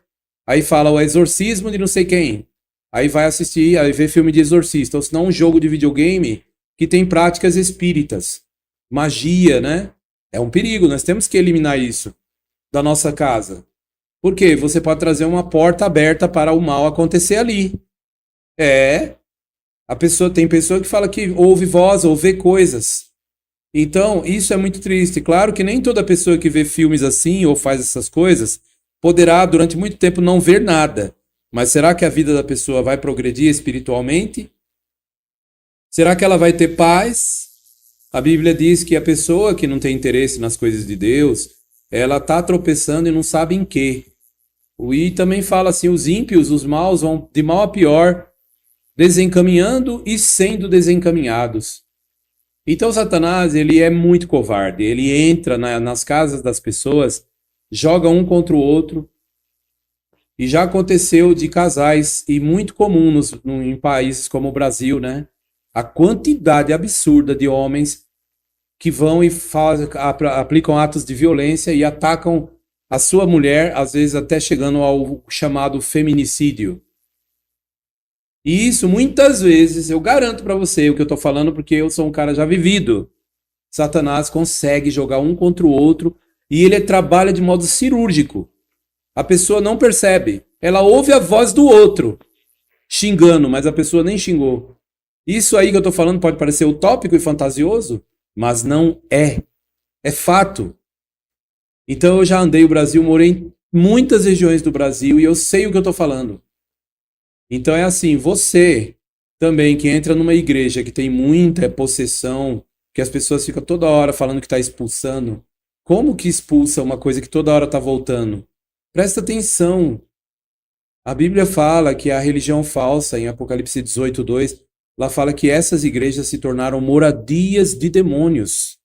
aí fala o exorcismo de não sei quem. Aí vai assistir, aí vê filme de exorcista. Ou se não um jogo de videogame que tem práticas espíritas. Magia, né? É um perigo, nós temos que eliminar isso da nossa casa. Por quê? Você pode trazer uma porta aberta para o mal acontecer ali. Tem pessoa que fala que ouve voz ou vê coisas. Então, isso é muito triste. Claro que nem toda pessoa que vê filmes assim ou faz essas coisas poderá, durante muito tempo, não ver nada. Mas será que a vida da pessoa vai progredir espiritualmente? Será que ela vai ter paz? A Bíblia diz que a pessoa que não tem interesse nas coisas de Deus, ela está tropeçando e não sabe em quê. E também fala assim, os ímpios, os maus, vão de mal a pior, desencaminhando e sendo desencaminhados. Então Satanás, ele é muito covarde, ele entra nas casas das pessoas, joga um contra o outro, e já aconteceu de casais, e muito comum em países como o Brasil, né? A quantidade absurda de homens que vão e aplicam atos de violência e atacam a sua mulher, às vezes até chegando ao chamado feminicídio. E isso, muitas vezes, eu garanto para você o que eu estou falando, porque eu sou um cara já vivido. Satanás consegue jogar um contra o outro e ele trabalha de modo cirúrgico. A pessoa não percebe. Ela ouve a voz do outro xingando, mas a pessoa nem xingou. Isso aí que eu estou falando pode parecer utópico e fantasioso, mas não é. É fato. Então eu já andei o Brasil, morei em muitas regiões do Brasil e eu sei o que eu estou falando. Então é assim, você também que entra numa igreja que tem muita possessão, que as pessoas ficam toda hora falando que está expulsando. Como que expulsa uma coisa que toda hora está voltando? Presta atenção. A Bíblia fala que a religião falsa, em Apocalipse 18:2, ela fala que essas igrejas se tornaram moradias de demônios.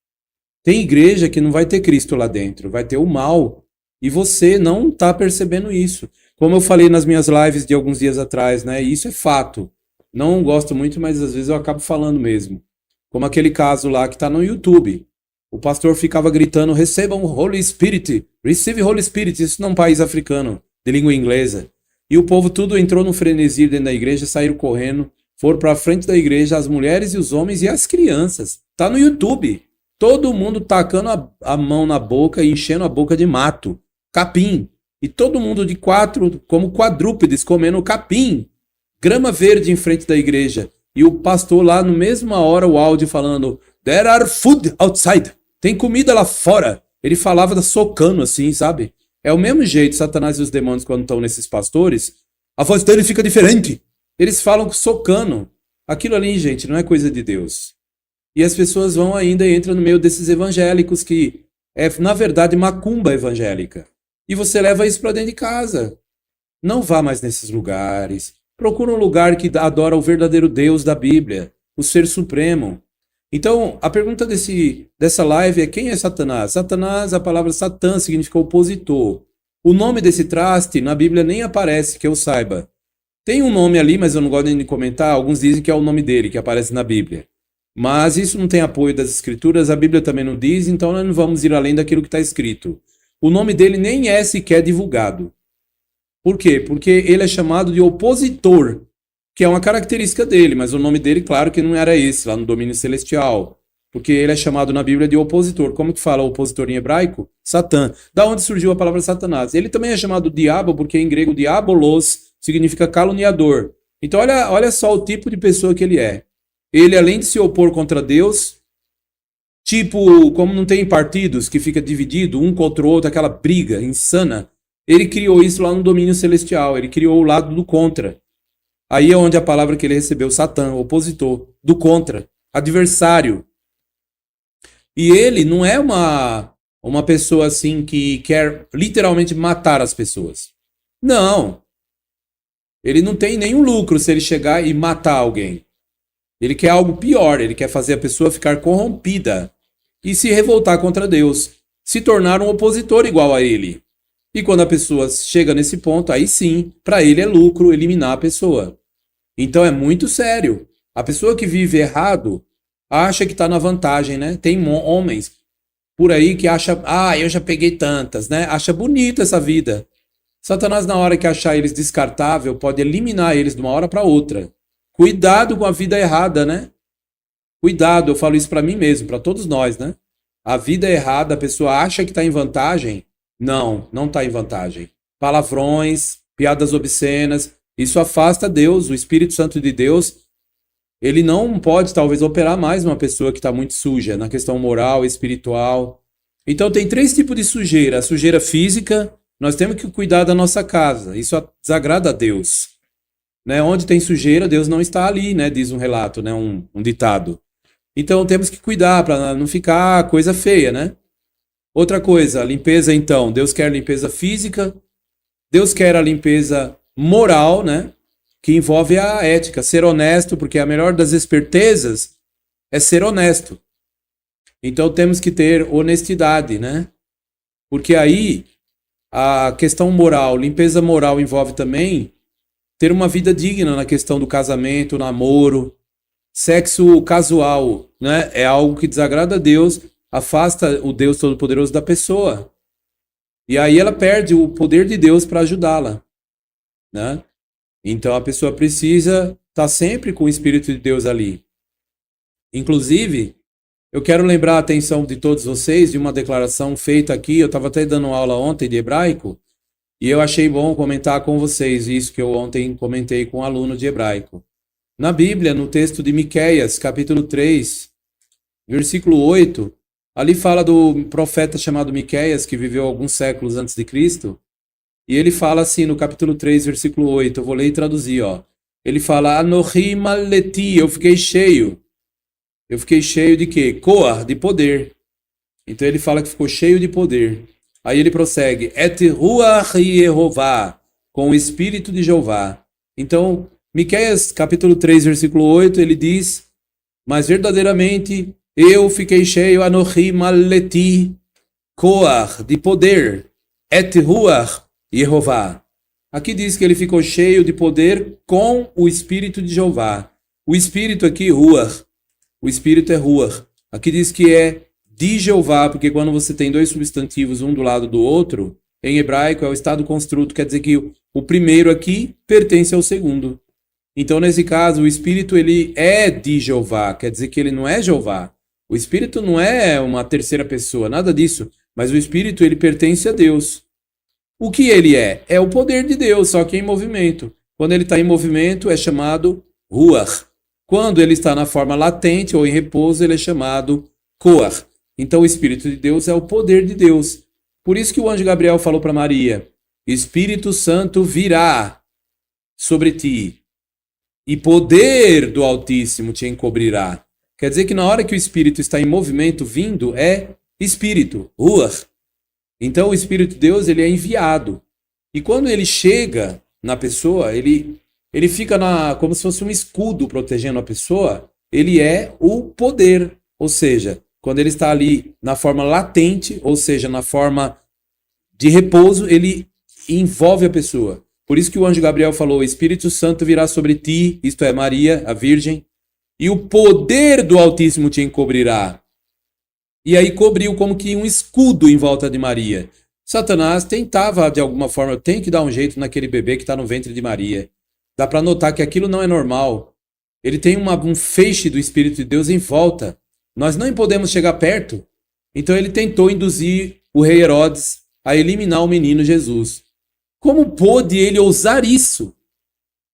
Tem igreja que não vai ter Cristo lá dentro, vai ter o mal. E você não está percebendo isso. Como eu falei nas minhas lives de alguns dias atrás, né? Isso é fato. Não gosto muito, mas às vezes eu acabo falando mesmo. Como aquele caso lá que está no YouTube. O pastor ficava gritando, recebam Holy Spirit, receive Holy Spirit. Isso num país africano, de língua inglesa. E o povo tudo entrou num frenesi dentro da igreja, saíram correndo, foram para a frente da igreja, as mulheres e os homens e as crianças. Tá no YouTube. Todo mundo tacando a mão na boca e enchendo a boca de mato. Capim. E todo mundo de quatro, como quadrúpedes, comendo capim. Grama verde em frente da igreja. E o pastor lá, no mesma hora, o áudio falando, there are food outside. Tem comida lá fora. Ele falava socando assim, sabe? É o mesmo jeito, Satanás e os demônios, quando estão nesses pastores, a voz dele fica diferente. Eles falam socando. Aquilo ali, gente, não é coisa de Deus. E as pessoas vão ainda e entram no meio desses evangélicos que é, na verdade, macumba evangélica. E você leva isso para dentro de casa. Não vá mais nesses lugares. Procura um lugar que adora o verdadeiro Deus da Bíblia, o Ser Supremo. Então, a pergunta dessa live é: quem é Satanás? Satanás, a palavra Satã significa opositor. O nome desse traste na Bíblia nem aparece, que eu saiba. Tem um nome ali, mas eu não gosto nem de comentar. Alguns dizem que é o nome dele, que aparece na Bíblia. Mas isso não tem apoio das Escrituras, a Bíblia também não diz, então nós não vamos ir além daquilo que está escrito. O nome dele nem é sequer divulgado. Por quê? Porque ele é chamado de opositor, que é uma característica dele, mas o nome dele, claro que não era esse, lá no domínio celestial. Porque ele é chamado na Bíblia de opositor. Como que fala opositor em hebraico? Satã. Da onde surgiu a palavra Satanás? Ele também é chamado diabo, porque em grego diabolos significa caluniador. Então olha só o tipo de pessoa que ele é. Ele, além de se opor contra Deus, tipo, como não tem partidos que fica dividido um contra o outro, aquela briga insana, ele criou isso lá no domínio celestial, ele criou o lado do contra. Aí é onde a palavra que ele recebeu, Satã, opositor, do contra, adversário. E ele não é uma pessoa assim que quer literalmente matar as pessoas. Não. Ele não tem nenhum lucro se ele chegar e matar alguém. Ele quer algo pior, ele quer fazer a pessoa ficar corrompida. e se revoltar contra Deus, se tornar um opositor igual a ele. E quando a pessoa chega nesse ponto, aí sim, para ele é lucro eliminar a pessoa. Então é muito sério. A pessoa que vive errado acha que está na vantagem, né? Tem homens por aí que acham, eu já peguei tantas, né? Acha bonita essa vida. Satanás, na hora que achar eles descartável, pode eliminar eles de uma hora para outra. Cuidado com a vida errada, né? Cuidado, eu falo isso para mim mesmo, para todos nós, né? A vida errada, a pessoa acha que está em vantagem. Não, não está em vantagem. Palavrões, piadas obscenas, isso afasta Deus, o Espírito Santo de Deus. Ele não pode, talvez, operar mais uma pessoa que está muito suja, na questão moral, espiritual. Então tem 3 tipos de sujeira. A sujeira física, nós temos que cuidar da nossa casa. Isso desagrada a Deus. Né? Onde tem sujeira, Deus não está ali, né? Diz um relato, né? Um ditado. Então temos que cuidar para não ficar coisa feia, né? Outra coisa, a limpeza então. Deus quer limpeza física, Deus quer a limpeza moral, né? Que envolve a ética, ser honesto, porque a melhor das espertezas é ser honesto. Então temos que ter honestidade, né? Porque aí a questão moral, limpeza moral envolve também ter uma vida digna na questão do casamento, namoro, sexo casual, né? É algo que desagrada a Deus, afasta o Deus Todo-Poderoso da pessoa. E aí ela perde o poder de Deus para ajudá-la, né? Então a pessoa precisa estar sempre com o Espírito de Deus ali. Inclusive, eu quero lembrar a atenção de todos vocês de uma declaração feita aqui. Eu estava até dando aula ontem de hebraico e eu achei bom comentar com vocês isso que eu ontem comentei com um aluno de hebraico. Na Bíblia, no texto de Miqueias, capítulo 3, versículo 8, ali fala do profeta chamado Miqueias, que viveu alguns séculos antes de Cristo. E ele fala assim no capítulo 3, versículo 8, eu vou ler e traduzir, ó. Ele fala, Anohi maleti, eu fiquei cheio. Eu fiquei cheio de quê? Koar, de poder. Então ele fala que ficou cheio de poder. Aí ele prossegue, Et ruach Yehová, com o Espírito de Jeová. Então, Miqueias, capítulo 3, versículo 8, ele diz, mas verdadeiramente eu fiquei cheio, Anohi maleti, Koar, de poder, Et ruach Yehová. Aqui diz que ele ficou cheio de poder com o Espírito de Jeová. O Espírito aqui, Ruach. O Espírito é Ruach. Aqui diz que é de Jeová, porque quando você tem 2 substantivos um do lado do outro, em hebraico é o estado construto, quer dizer que o primeiro aqui pertence ao segundo. Então, nesse caso, o Espírito ele é de Jeová, quer dizer que ele não é Jeová. O Espírito não é uma terceira pessoa, nada disso. Mas o Espírito ele pertence a Deus. O que ele é? É o poder de Deus, só que em movimento. Quando ele está em movimento, é chamado Ruach. Quando ele está na forma latente ou em repouso, ele é chamado Koach. Então, o Espírito de Deus é o poder de Deus. Por isso que o anjo Gabriel falou para Maria, Espírito Santo virá sobre ti, e poder do Altíssimo te encobrirá. Quer dizer que na hora que o Espírito está em movimento, vindo, é Espírito, Ruach. Então o Espírito de Deus ele é enviado. E quando ele chega na pessoa, ele fica como se fosse um escudo protegendo a pessoa. Ele é o poder. Ou seja, quando ele está ali na forma latente, ou seja, na forma de repouso, ele envolve a pessoa. Por isso que o anjo Gabriel falou, o Espírito Santo virá sobre ti, isto é, Maria, a Virgem, e o poder do Altíssimo te encobrirá. E aí cobriu como que um escudo em volta de Maria. Satanás tentava, de alguma forma, tem que dar um jeito naquele bebê que está no ventre de Maria. Dá para notar que aquilo não é normal. Ele tem um feixe do Espírito de Deus em volta. Nós não podemos chegar perto. Então ele tentou induzir o rei Herodes a eliminar o menino Jesus. Como pôde ele ousar isso?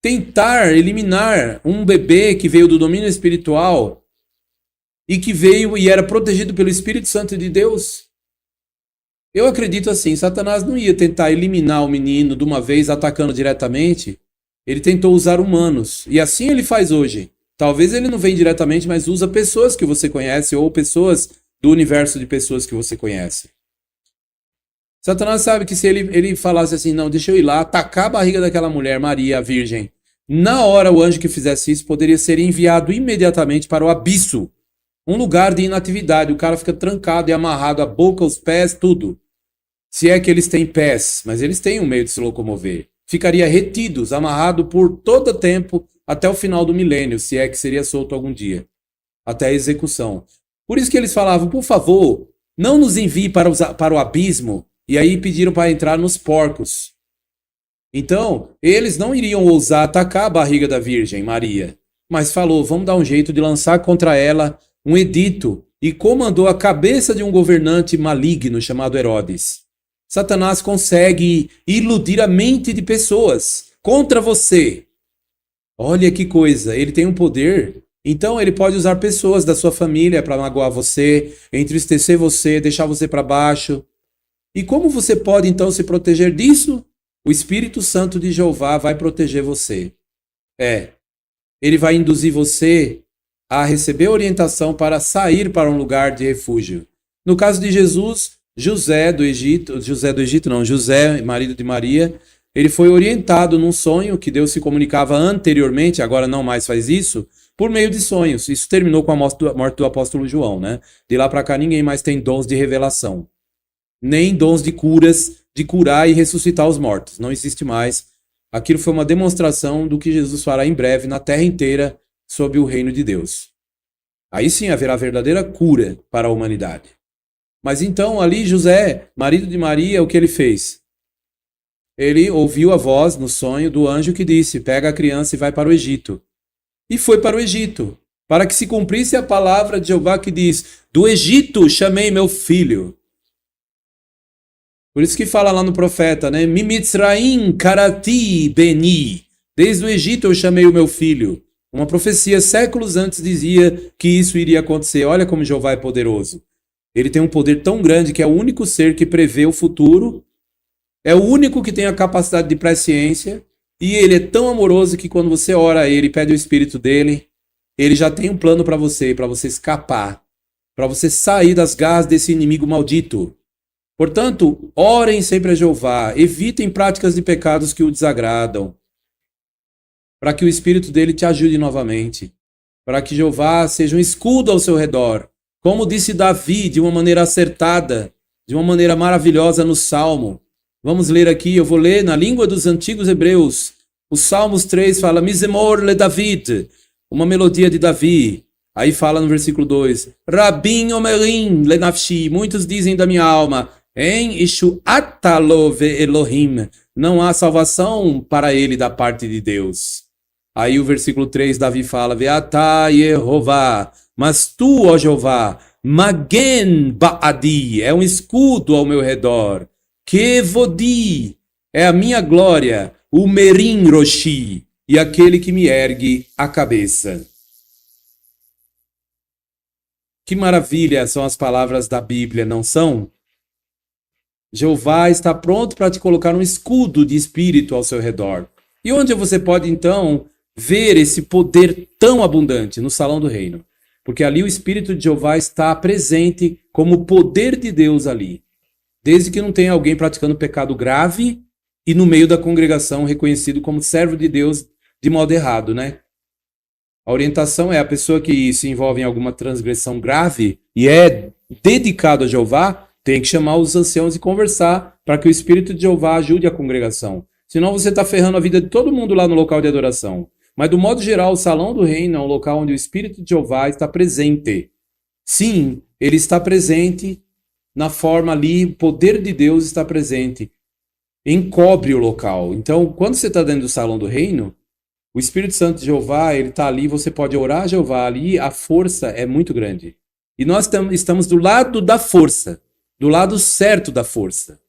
Tentar eliminar um bebê que veio do domínio espiritual e que veio e era protegido pelo Espírito Santo de Deus. Eu acredito assim, Satanás não ia tentar eliminar o menino de uma vez atacando diretamente. Ele tentou usar humanos. E assim ele faz hoje. Talvez ele não venha diretamente, mas usa pessoas que você conhece ou pessoas do universo de pessoas que você conhece. Satanás sabe que se ele falasse assim, não, deixa eu ir lá, atacar a barriga daquela mulher, Maria, a Virgem, na hora o anjo que fizesse isso poderia ser enviado imediatamente para o abismo, Um lugar de inatividade. O cara fica trancado e amarrado, a boca, os pés, tudo. Se é que eles têm pés, mas eles têm um meio de se locomover. Ficaria retidos, amarrado por todo o tempo até o final do milênio, se é que seria solto algum dia. Até a execução. Por isso que eles falavam, por favor, não nos envie para o abismo. E aí pediram para entrar nos porcos. Então, eles não iriam ousar atacar a barriga da Virgem Maria. Mas falou, vamos dar um jeito de lançar contra ela um edito. E comandou a cabeça de um governante maligno chamado Herodes. Satanás consegue iludir a mente de pessoas contra você. Olha que coisa, ele tem um poder. Então ele pode usar pessoas da sua família para magoar você, entristecer você, deixar você para baixo. E como você pode então se proteger disso? O Espírito Santo de Jeová vai proteger você. Ele vai induzir você a receber orientação para sair para um lugar de refúgio. No caso de Jesus, José, marido de Maria, ele foi orientado num sonho que Deus se comunicava anteriormente, agora não mais faz isso, por meio de sonhos. Isso terminou com a morte do apóstolo João, né? De lá para cá ninguém mais tem dons de revelação, nem dons de curar e ressuscitar os mortos. Não existe mais. Aquilo foi uma demonstração do que Jesus fará em breve na terra inteira sob o reino de Deus. Aí sim haverá verdadeira cura para a humanidade. Mas então ali José, marido de Maria, o que ele fez? Ele ouviu a voz no sonho do anjo que disse, pega a criança e vai para o Egito. E foi para o Egito, para que se cumprisse a palavra de Jeová que diz, do Egito chamei meu filho. Por isso que fala lá no profeta, né? Mimitzraim karati beni. Desde o Egito eu chamei o meu filho. Uma profecia séculos antes dizia que isso iria acontecer. Olha como Jeová é poderoso. Ele tem um poder tão grande que é o único ser que prevê o futuro, é o único que tem a capacidade de presciência, e ele é tão amoroso que quando você ora a ele e pede o Espírito dele, ele já tem um plano para você escapar, para você sair das garras desse inimigo maldito. Portanto, orem sempre a Jeová, evitem práticas de pecados que o desagradam, para que o Espírito dele te ajude novamente, para que Jeová seja um escudo ao seu redor. Como disse Davi, de uma maneira acertada, de uma maneira maravilhosa no Salmo. Vamos ler aqui, eu vou ler na língua dos antigos hebreus. O Salmos 3 fala, Mizemor le David, uma melodia de Davi. Aí fala no versículo 2, Rabim omerim le nafshi, muitos dizem da minha alma, em Ishu'atalo ve Elohim, não há salvação para ele da parte de Deus. Aí o versículo 3, Davi fala, Ve'atá Yehová, mas tu, ó Jeová, Magen Ba'adi, é um escudo ao meu redor. Kevodi, é a minha glória. O Merim Roshi, e aquele que me ergue a cabeça. Que maravilha são as palavras da Bíblia, não são? Jeová está pronto para te colocar um escudo de espírito ao seu redor. E onde você pode, então, ver esse poder tão abundante? No salão do reino. Porque ali o Espírito de Jeová está presente como poder de Deus ali. Desde que não tenha alguém praticando pecado grave e no meio da congregação reconhecido como servo de Deus de modo errado, né? A orientação é a pessoa que se envolve em alguma transgressão grave e é dedicado a Jeová, tem que chamar os anciãos e conversar para que o Espírito de Jeová ajude a congregação. Senão você está ferrando a vida de todo mundo lá no local de adoração. Mas, do modo geral, o salão do reino é um local onde o Espírito de Jeová está presente. Sim, ele está presente na forma ali, o poder de Deus está presente. Encobre o local. Então, quando você está dentro do salão do reino, o Espírito Santo de Jeová, ele está ali, você pode orar a Jeová ali, a força é muito grande. E nós estamos do lado da força, do lado certo da força.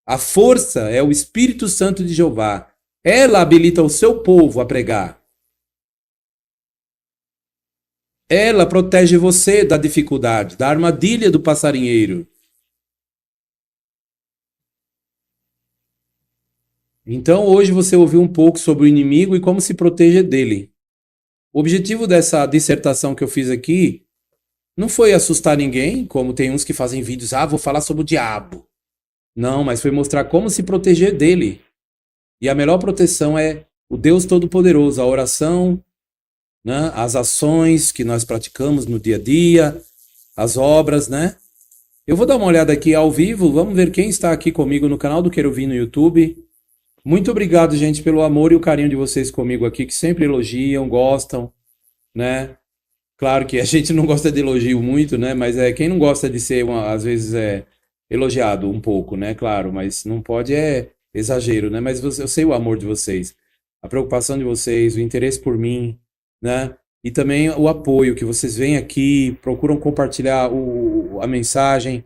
A força é o Espírito Santo de Jeová. Ela habilita o seu povo a pregar. Ela protege você da dificuldade, da armadilha do passarinheiro. Então, hoje você ouviu um pouco sobre o inimigo e como se proteger dele. O objetivo dessa dissertação que eu fiz aqui não foi assustar ninguém, como tem uns que fazem vídeos, vou falar sobre o diabo. Não, mas foi mostrar como se proteger dele. E a melhor proteção é o Deus Todo-Poderoso, a oração, né? As ações que nós praticamos no dia a dia, as obras, né? Eu vou dar uma olhada aqui ao vivo, vamos ver quem está aqui comigo no canal do Querubim no YouTube. Muito obrigado, gente, pelo amor e o carinho de vocês comigo aqui, que sempre elogiam, gostam, né? Claro que a gente não gosta de elogio muito, né? Mas quem não gosta de ser, às vezes, elogiado um pouco, né? Claro, mas não pode exagero, né? Mas eu sei o amor de vocês, a preocupação de vocês, o interesse por mim, né? E também o apoio que vocês vêm aqui, procuram compartilhar a mensagem.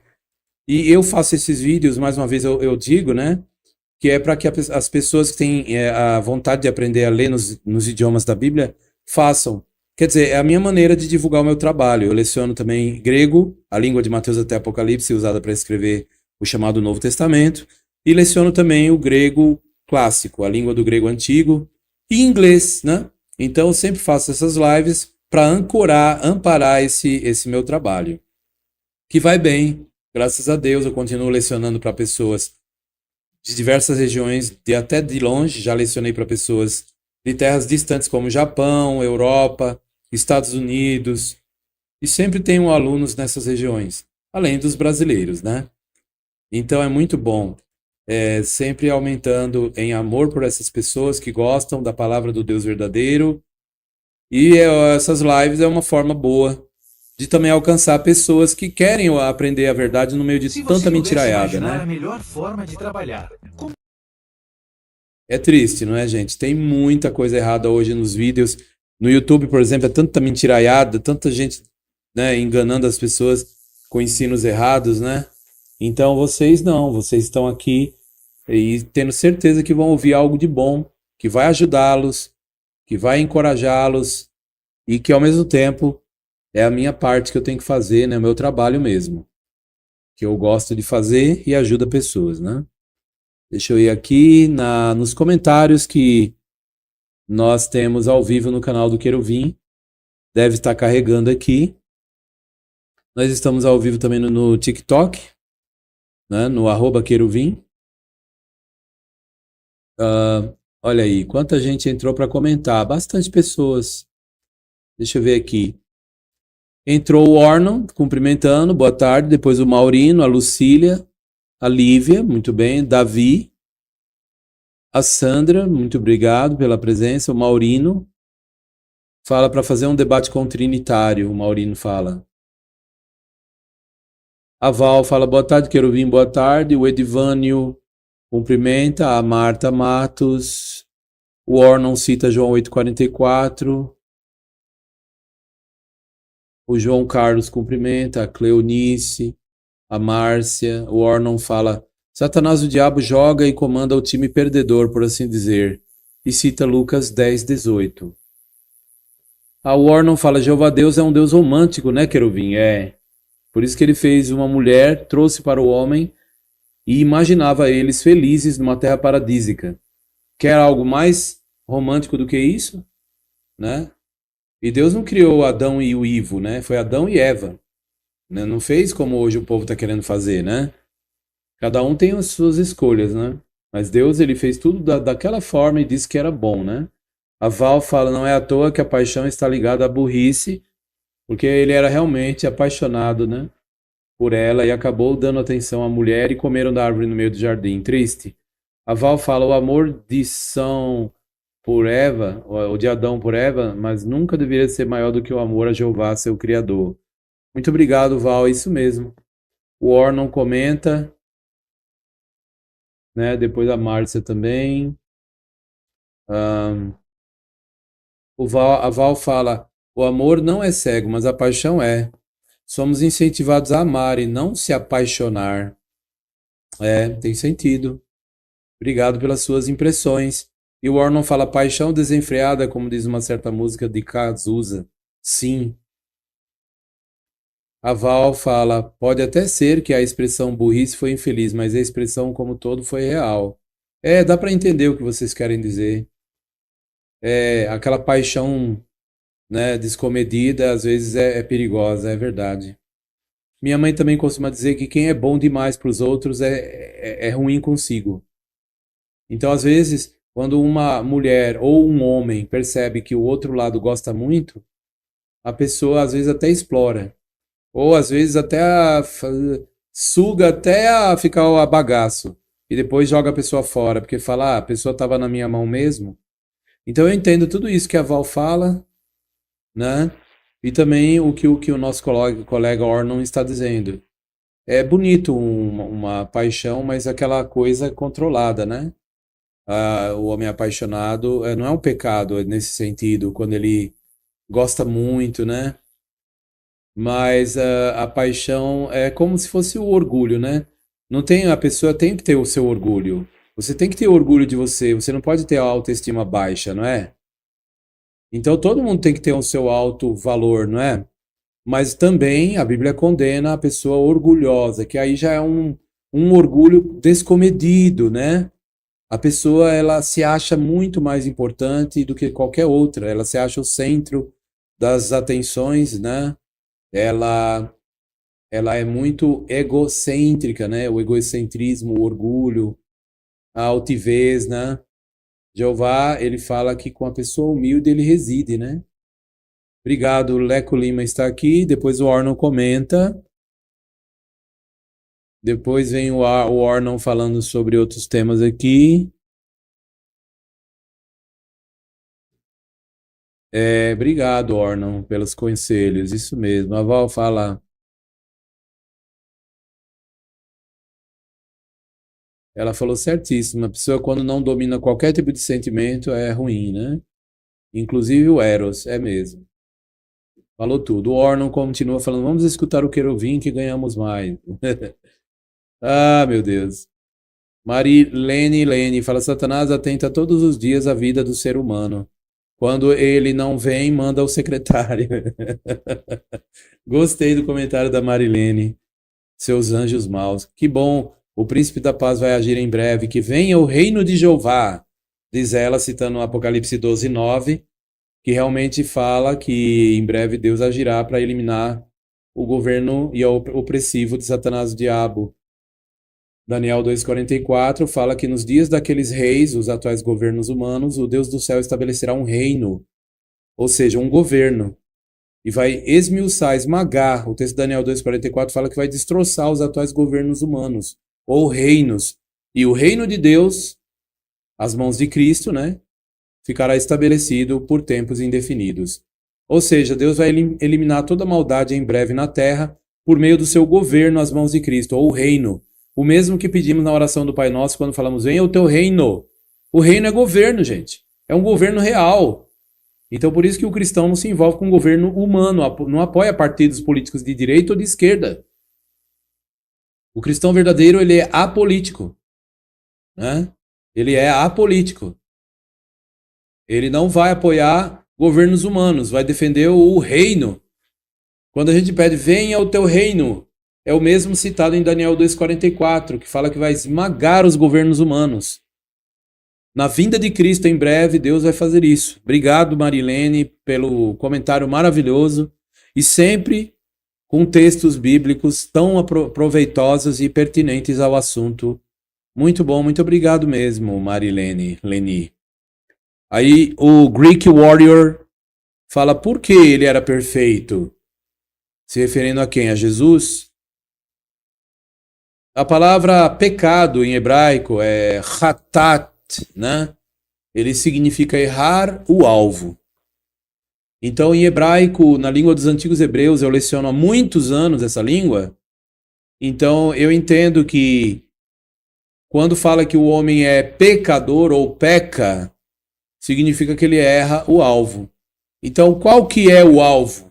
E eu faço esses vídeos, mais uma vez eu digo, né? Que é para que as pessoas que têm a vontade de aprender a ler nos idiomas da Bíblia façam. Quer dizer, é a minha maneira de divulgar o meu trabalho. Eu leciono também grego, a língua de Mateus até Apocalipse, usada para escrever o chamado Novo Testamento, e leciono também o grego clássico, a língua do grego antigo, e inglês, né? Então eu sempre faço essas lives para amparar esse meu trabalho, que vai bem. Graças a Deus, eu continuo lecionando para pessoas de diversas regiões, até de longe, já lecionei para pessoas de terras distantes como Japão, Europa, Estados Unidos, e sempre tenho alunos nessas regiões, além dos brasileiros, né? Então é muito bom, sempre aumentando em amor por essas pessoas que gostam da palavra do Deus verdadeiro, e essas lives é uma forma boa de também alcançar pessoas que querem aprender a verdade no meio de tanta mentiraiada, né? A melhor forma de trabalhar. É triste, não é, gente? Tem muita coisa errada hoje nos vídeos. No YouTube, por exemplo, é tanta mentiraiada, tanta gente, né, enganando as pessoas com ensinos errados, né? Então vocês não, vocês estão aqui e tendo certeza que vão ouvir algo de bom, que vai ajudá-los, que vai encorajá-los e que ao mesmo tempo é a minha parte que eu tenho que fazer, né? O meu trabalho mesmo, que eu gosto de fazer e ajuda pessoas, né? Deixa eu ir aqui nos comentários que nós temos ao vivo no canal do Querubim. Deve estar carregando aqui. Nós estamos ao vivo também no TikTok, né, no @Querubim. Olha aí, quanta gente entrou para comentar. Bastante pessoas. Deixa eu ver aqui. Entrou o Ornon, cumprimentando, boa tarde. Depois o Maurino, a Lucília, a Lívia, muito bem. Davi, a Sandra, muito obrigado pela presença. O Maurino fala para fazer um debate com o Trinitário, o Maurino fala. A Val fala boa tarde, Querubim, boa tarde. O Edivânio cumprimenta. A Marta Matos. O Ornon cita João 8,44. O João Carlos cumprimenta. A Cleonice. A Márcia. O Ornon fala: Satanás, o diabo, joga e comanda o time perdedor, por assim dizer. E cita Lucas 10,18. A Ornon fala: Jeová Deus é um Deus romântico, né, Querubim? É. Por isso que ele fez uma mulher, trouxe para o homem e imaginava eles felizes numa terra paradísica. Quer algo mais romântico do que isso? Né? E Deus não criou Adão e o Ivo, né? Foi Adão e Eva. Né? Não fez como hoje o povo está querendo fazer, né? Cada um tem as suas escolhas, né? Mas Deus, ele fez tudo daquela forma e disse que era bom, né? A Val fala: não é à toa que a paixão está ligada à burrice, porque ele era realmente apaixonado, né, por ela e acabou dando atenção à mulher e comeram da árvore no meio do jardim. Triste. A Val fala: o amor de São por Eva, ou de Adão por Eva, mas nunca deveria ser maior do que o amor a Jeová, seu Criador. Muito obrigado, Val, é isso mesmo. O Ornon comenta, né, depois a Márcia também. A Val fala: o amor não é cego, mas a paixão é. Somos incentivados a amar e não se apaixonar. Tem sentido. Obrigado pelas suas impressões. E o Ornon fala: paixão desenfreada, como diz uma certa música de Cazuza. Sim. A Val fala: pode até ser que a expressão burrice foi infeliz, mas a expressão como todo foi real. Dá para entender o que vocês querem dizer. Aquela paixão, né, descomedida, às vezes é perigosa, é verdade. Minha mãe também costuma dizer que quem é bom demais para os outros é ruim consigo. Então, às vezes, Quando uma mulher ou um homem percebe que o outro lado gosta muito, a pessoa às vezes até explora. Ou às vezes até suga até a ficar a bagaço. E depois joga a pessoa fora, porque fala, ah, a pessoa estava na minha mão mesmo. Então eu entendo tudo isso que a Val fala, né? E também o que o nosso colega Ornon está dizendo. É bonito uma paixão, mas aquela coisa controlada, né? Ah, o homem apaixonado não é um pecado nesse sentido, quando ele gosta muito, né? Mas a paixão é como se fosse o orgulho, né? Não tem, a pessoa tem que ter o seu orgulho. Você tem que ter orgulho de você. Você não pode ter a autoestima baixa, não é? Então todo mundo tem que ter o seu alto valor, não é? Mas também a Bíblia condena a pessoa orgulhosa, que aí já é um orgulho descomedido, né? A pessoa ela se acha muito mais importante do que qualquer outra. Ela se acha o centro das atenções, né? Ela ela é muito egocêntrica, né? O egocentrismo, o orgulho, a altivez, né? Jeová, ele fala que com a pessoa humilde ele reside, né? Obrigado, o Leco Lima está aqui, depois o Ornon comenta, depois vem o Ornon falando sobre outros temas aqui. Obrigado, Ornon, pelos conselhos, isso mesmo. A Val fala, ela falou certíssimo, a pessoa quando não domina qualquer tipo de sentimento é ruim, né? Inclusive o Eros, é mesmo. Falou tudo. O Ornon continua falando, vamos escutar o Querubim que ganhamos mais. Ah, meu Deus. Marilene Lene fala, Satanás atenta todos os dias à vida do ser humano. Quando ele não vem, manda o secretário. Gostei do comentário da Marilene. Seus anjos maus. Que bom. O príncipe da paz vai agir em breve. Que venha o reino de Jeová. Diz ela, citando o Apocalipse 12:9, que realmente fala que em breve Deus agirá para eliminar o governo e o opressivo de Satanás, o diabo. Daniel 2:44 fala que nos dias daqueles reis, os atuais governos humanos, o Deus do céu estabelecerá um reino, ou seja, um governo, e vai esmiuçar, esmagar. O texto de Daniel 2:44 fala que vai destroçar os atuais governos humanos, ou reinos. E o reino de Deus, as mãos de Cristo, né, ficará estabelecido por tempos indefinidos. Ou seja, Deus vai eliminar toda a maldade em breve na terra por meio do seu governo às mãos de Cristo, ou o reino. O mesmo que pedimos na oração do Pai Nosso quando falamos, venha o teu reino. O reino é governo, gente. É um governo real. Então, por isso que o cristão não se envolve com um governo humano, não apoia partidos políticos de direita ou de esquerda. O cristão verdadeiro, ele é apolítico, né? Ele é apolítico. Ele não vai apoiar governos humanos, vai defender o reino. Quando a gente pede, venha o teu reino, é o mesmo citado em Daniel 2:44, que fala que vai esmagar os governos humanos. Na vinda de Cristo, em breve, Deus vai fazer isso. Obrigado, Marilene, pelo comentário maravilhoso e sempre com textos bíblicos tão proveitosos e pertinentes ao assunto. Muito bom, muito obrigado mesmo, Marilene, Leni. Aí o Greek Warrior fala por que ele era perfeito, se referindo a quem? A Jesus? A palavra pecado em hebraico é hatat, né? Ele significa errar o alvo. Então, em hebraico, na língua dos antigos hebreus, eu leciono há muitos anos essa língua. Então, eu entendo que quando fala que o homem é pecador ou peca, significa que ele erra o alvo. Então, qual que é o alvo?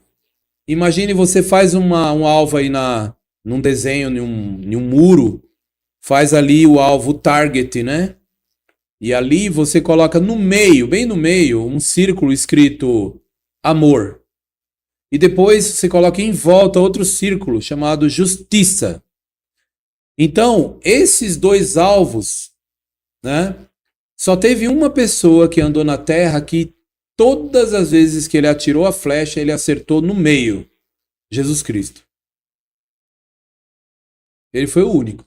Imagine você faz um alvo aí num desenho, em um muro, faz ali o alvo, o target, né? E ali você coloca no meio, bem no meio, um círculo escrito amor. E depois você coloca em volta outro círculo chamado justiça. Então, esses dois alvos, né? Só teve uma pessoa que andou na Terra que todas as vezes que ele atirou a flecha, ele acertou no meio. Jesus Cristo. Ele foi o único.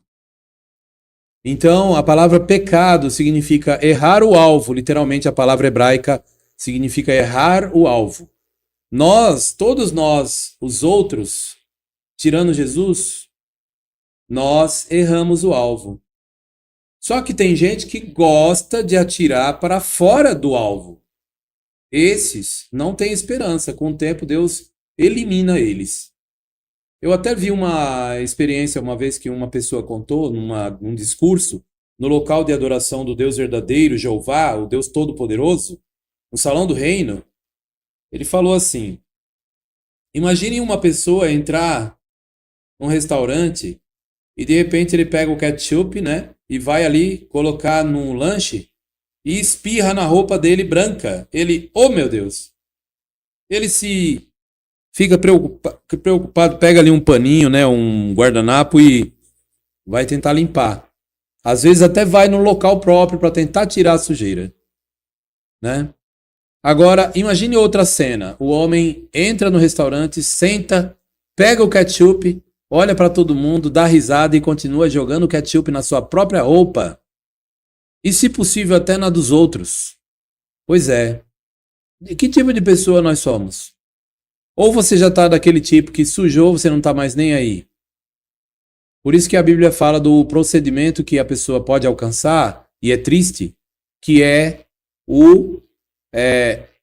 Então, a palavra pecado significa errar o alvo. Literalmente, a palavra hebraica significa errar o alvo. Nós, todos nós, os outros, tirando Jesus, nós erramos o alvo. Só que tem gente que gosta de atirar para fora do alvo. Esses não têm esperança. Com o tempo, Deus elimina eles. Eu até vi uma experiência uma vez que uma pessoa contou num discurso no local de adoração do Deus verdadeiro, Jeová, o Deus Todo-Poderoso, no Salão do Reino. Ele falou assim: imagine uma pessoa entrar num restaurante e de repente ele pega o ketchup, né, e vai ali colocar num lanche e espirra na roupa dele branca. Ele, oh meu Deus! Ele se fica preocupado, pega ali um paninho, né, um guardanapo e vai tentar limpar. Às vezes até vai no local próprio para tentar tirar a sujeira, né? Agora, imagine outra cena. O homem entra no restaurante, senta, pega o ketchup, olha para todo mundo, dá risada e continua jogando o ketchup na sua própria roupa. E, se possível, até na dos outros. Pois é. De que tipo de pessoa nós somos? Ou você já está daquele tipo que sujou, você não está mais nem aí. Por isso que a Bíblia fala do procedimento que a pessoa pode alcançar, e é triste, que é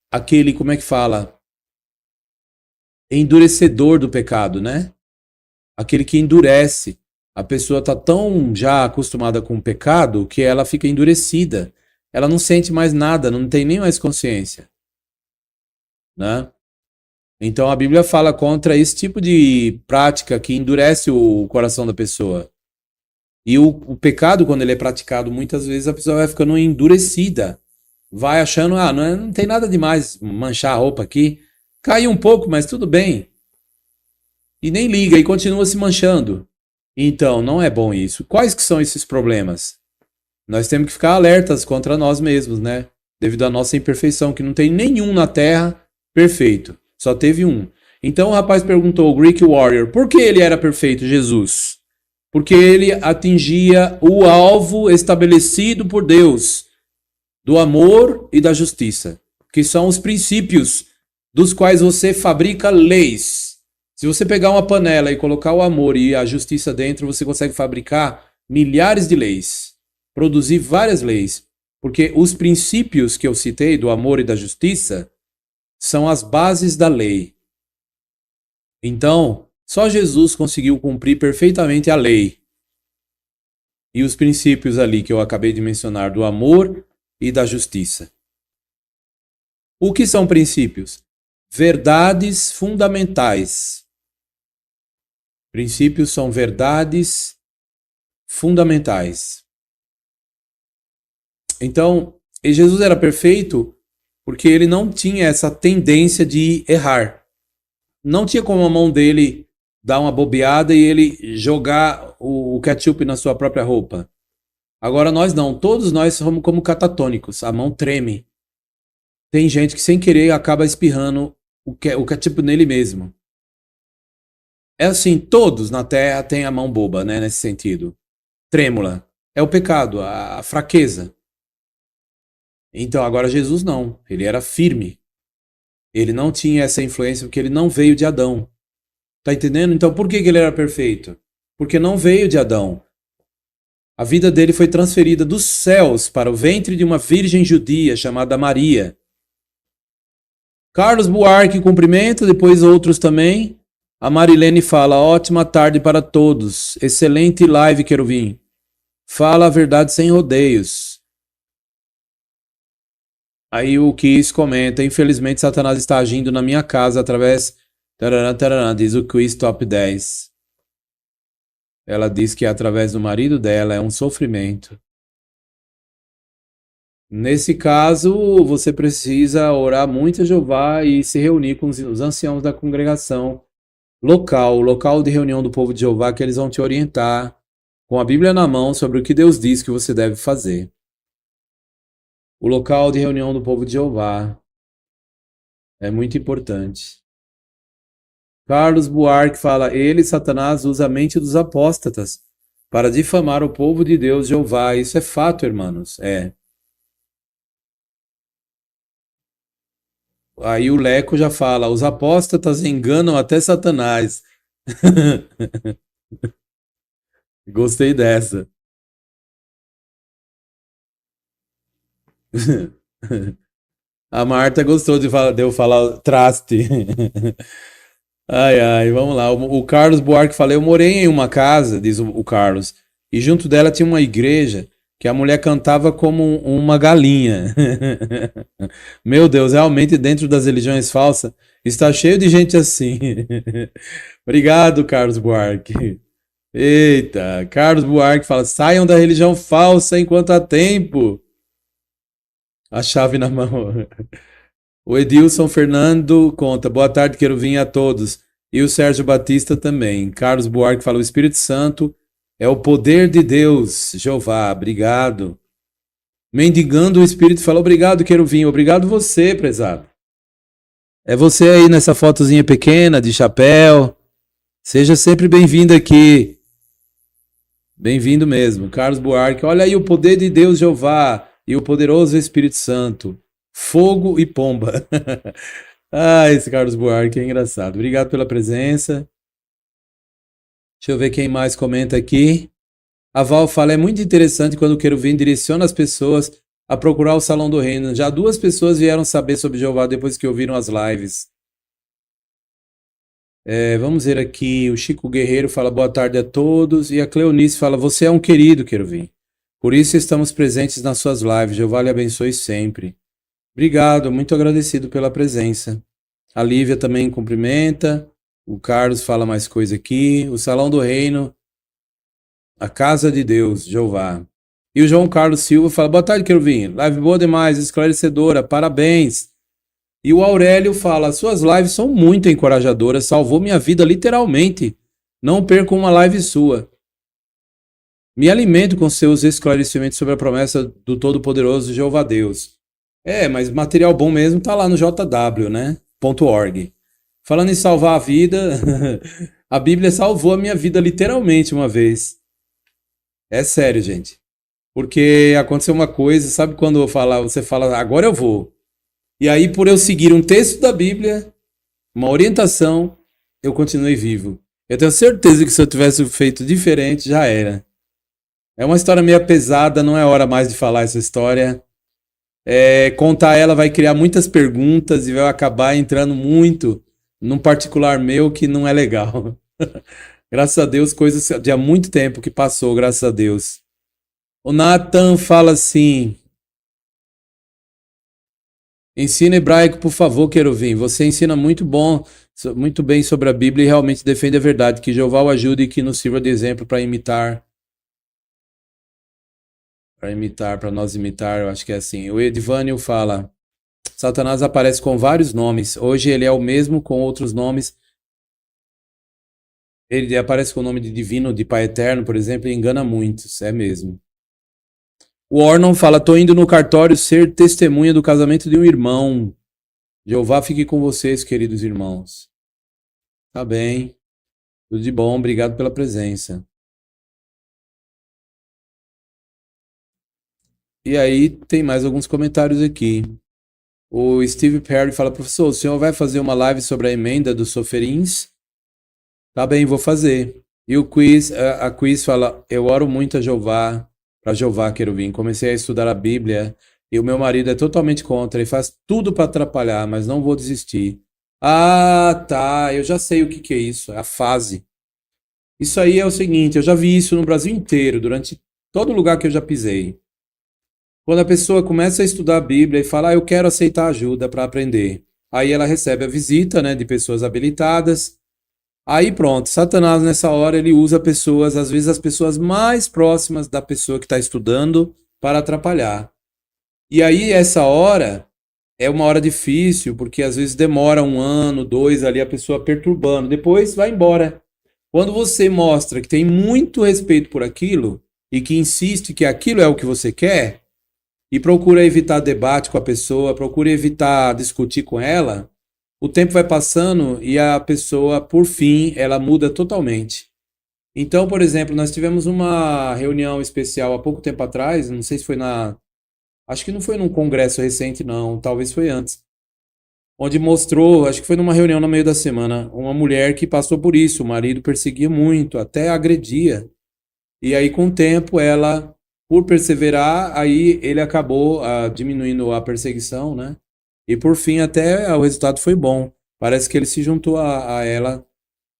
aquele, como é que fala? Endurecedor do pecado, né? Aquele que endurece. A pessoa está tão já acostumada com o pecado que ela fica endurecida. Ela não sente mais nada, não tem nem mais consciência, né? Então a Bíblia fala contra esse tipo de prática que endurece o coração da pessoa. E o pecado, quando ele é praticado, muitas vezes a pessoa vai ficando endurecida. Vai achando, não tem nada demais manchar a roupa aqui. Caiu um pouco, mas tudo bem. E nem liga, e continua se manchando. Então, não é bom isso. Quais que são esses problemas? Nós temos que ficar alertas contra nós mesmos, né? Devido à nossa imperfeição, que não tem nenhum na Terra perfeito. Só teve um. Então o rapaz perguntou, o Greek Warrior, por que ele era perfeito, Jesus? Porque ele atingia o alvo estabelecido por Deus, do amor e da justiça, que são os princípios dos quais você fabrica leis. Se você pegar uma panela e colocar o amor e a justiça dentro, você consegue fabricar milhares de leis, produzir várias leis, porque os princípios que eu citei do amor e da justiça são as bases da lei. Então, só Jesus conseguiu cumprir perfeitamente a lei. E os princípios ali que eu acabei de mencionar do amor e da justiça. O que são princípios? Verdades fundamentais. Princípios são verdades fundamentais. Então, Jesus era perfeito porque ele não tinha essa tendência de errar. Não tinha como a mão dele dar uma bobeada e ele jogar o ketchup na sua própria roupa. Agora nós não, todos nós somos como catatônicos, a mão treme. Tem gente que sem querer acaba espirrando o ketchup nele mesmo. É assim, todos na Terra têm a mão boba, né, nesse sentido. Trêmula. É o pecado, a fraqueza. Então, agora Jesus não. Ele era firme. Ele não tinha essa influência porque ele não veio de Adão. Tá entendendo? Então, por que ele era perfeito? Porque não veio de Adão. A vida dele foi transferida dos céus para o ventre de uma virgem judia chamada Maria. Carlos Buarque cumprimenta, depois outros também. A Marilene fala, ótima tarde para todos. Excelente live, querubim. Fala a verdade sem rodeios. Aí o Kiss comenta, infelizmente Satanás está agindo na minha casa através... diz o Quiz Top 10. Ela diz que através do marido dela é um sofrimento. Nesse caso, você precisa orar muito a Jeová e se reunir com os anciãos da congregação local, o local de reunião do povo de Jeová, que eles vão te orientar com a Bíblia na mão sobre o que Deus diz que você deve fazer. O local de reunião do povo de Jeová é muito importante. Carlos Buarque fala, ele, Satanás, usa a mente dos apóstatas para difamar o povo de Deus, Jeová. Isso é fato, irmãos. É. Aí o Leco já fala: os apóstatas enganam até Satanás. Gostei dessa. A Marta gostou de eu falar traste. Ai, ai, vamos lá. O Carlos Buarque fala: eu morei em uma casa, diz o Carlos, e junto dela tinha uma igreja que a mulher cantava como uma galinha. Meu Deus, realmente dentro das religiões falsas está cheio de gente assim. Obrigado, Carlos Buarque. Eita, Carlos Buarque fala: saiam da religião falsa enquanto há tempo. A chave na mão. O Edilson Fernando conta: boa tarde, querubim a todos. E o Sérgio Batista também. Carlos Buarque fala: o Espírito Santo é o poder de Deus. Jeová, obrigado. Mendigando o Espírito fala: obrigado, querubim. Obrigado você, prezado. É você aí nessa fotozinha pequena, de chapéu. Seja sempre bem-vindo aqui. Bem-vindo mesmo. Carlos Buarque, olha aí o poder de Deus, Jeová, e o poderoso Espírito Santo. Fogo e pomba. Ah, esse Carlos Buarque é engraçado. Obrigado pela presença. Deixa eu ver quem mais comenta aqui. A Val fala: é muito interessante quando o querubim direciona as pessoas a procurar o Salão do Reino. Já 2 pessoas vieram saber sobre Jeová depois que ouviram as lives. Vamos ver aqui. O Chico Guerreiro fala: boa tarde a todos. E a Cleonice fala: você é um querido, querubim. Por isso estamos presentes nas suas lives. Jeová lhe abençoe sempre. Obrigado, muito agradecido pela presença. A Lívia também cumprimenta. O Carlos fala mais coisa aqui. O Salão do Reino, a Casa de Deus, Jeová. E o João Carlos Silva fala: boa tarde, querubim. Live boa demais, esclarecedora, parabéns. E o Aurélio fala: suas lives são muito encorajadoras, salvou minha vida literalmente. Não perco uma live sua. Me alimento com seus esclarecimentos sobre a promessa do Todo-Poderoso Jeová Deus. Mas material bom mesmo tá lá no jw, né? .org. Falando em salvar a vida, a Bíblia salvou a minha vida literalmente uma vez. É sério, gente. Porque aconteceu uma coisa, sabe quando você fala, agora eu vou. E aí, por eu seguir um texto da Bíblia, uma orientação, eu continuei vivo. Eu tenho certeza que se eu tivesse feito diferente, já era. É uma história meio pesada, não é hora mais de falar essa história. Contar ela vai criar muitas perguntas e vai acabar entrando muito num particular meu que não é legal. Graças a Deus, coisas de há muito tempo que passou, graças a Deus. O Nathan fala assim: ensina hebraico, por favor, querubim. Você ensina muito bem sobre a Bíblia e realmente defende a verdade. Que Jeová o ajude e que nos sirva de exemplo para imitar. Para nós imitar, eu acho que é assim. O Edvânio fala: Satanás aparece com vários nomes. Hoje ele é o mesmo com outros nomes. Ele aparece com o nome de divino, de Pai Eterno, por exemplo, e engana muitos. É mesmo. O Ornon fala: tô indo no cartório ser testemunha do casamento de um irmão. Jeová fique com vocês, queridos irmãos. Tá bem. Tudo de bom. Obrigado pela presença. E aí, tem mais alguns comentários aqui. O Steve Perry fala: professor, o senhor vai fazer uma live sobre a emenda dos soferins? Tá bem, vou fazer. E o quiz, a quiz fala: eu oro muito a Jeová, para Jeová, querubim. Comecei a estudar a Bíblia e o meu marido é totalmente contra e faz tudo para atrapalhar, mas não vou desistir. Ah, tá, eu já sei o que é isso, é a fase. Isso aí é o seguinte, eu já vi isso no Brasil inteiro, durante todo lugar que eu já pisei. Quando a pessoa começa a estudar a Bíblia e fala: eu quero aceitar ajuda para aprender. Aí ela recebe a visita, né, de pessoas habilitadas. Aí pronto, Satanás nessa hora ele usa pessoas, às vezes as pessoas mais próximas da pessoa que está estudando, para atrapalhar. E aí essa hora é uma hora difícil, porque às vezes demora 1 ano, 2 ali a pessoa perturbando, depois vai embora. Quando você mostra que tem muito respeito por aquilo e que insiste que aquilo é o que você quer, e procura evitar debate com a pessoa, procura evitar discutir com ela, o tempo vai passando e a pessoa, por fim, ela muda totalmente. Então, por exemplo, nós tivemos uma reunião especial há pouco tempo atrás, não sei se foi acho que não foi num congresso recente, não, talvez foi antes, onde mostrou, acho que foi numa reunião no meio da semana, uma mulher que passou por isso, o marido perseguia muito, até agredia. E aí, com o tempo, ela, por perseverar, aí ele acabou diminuindo a perseguição, né? E por fim, até o resultado foi bom. Parece que ele se juntou a ela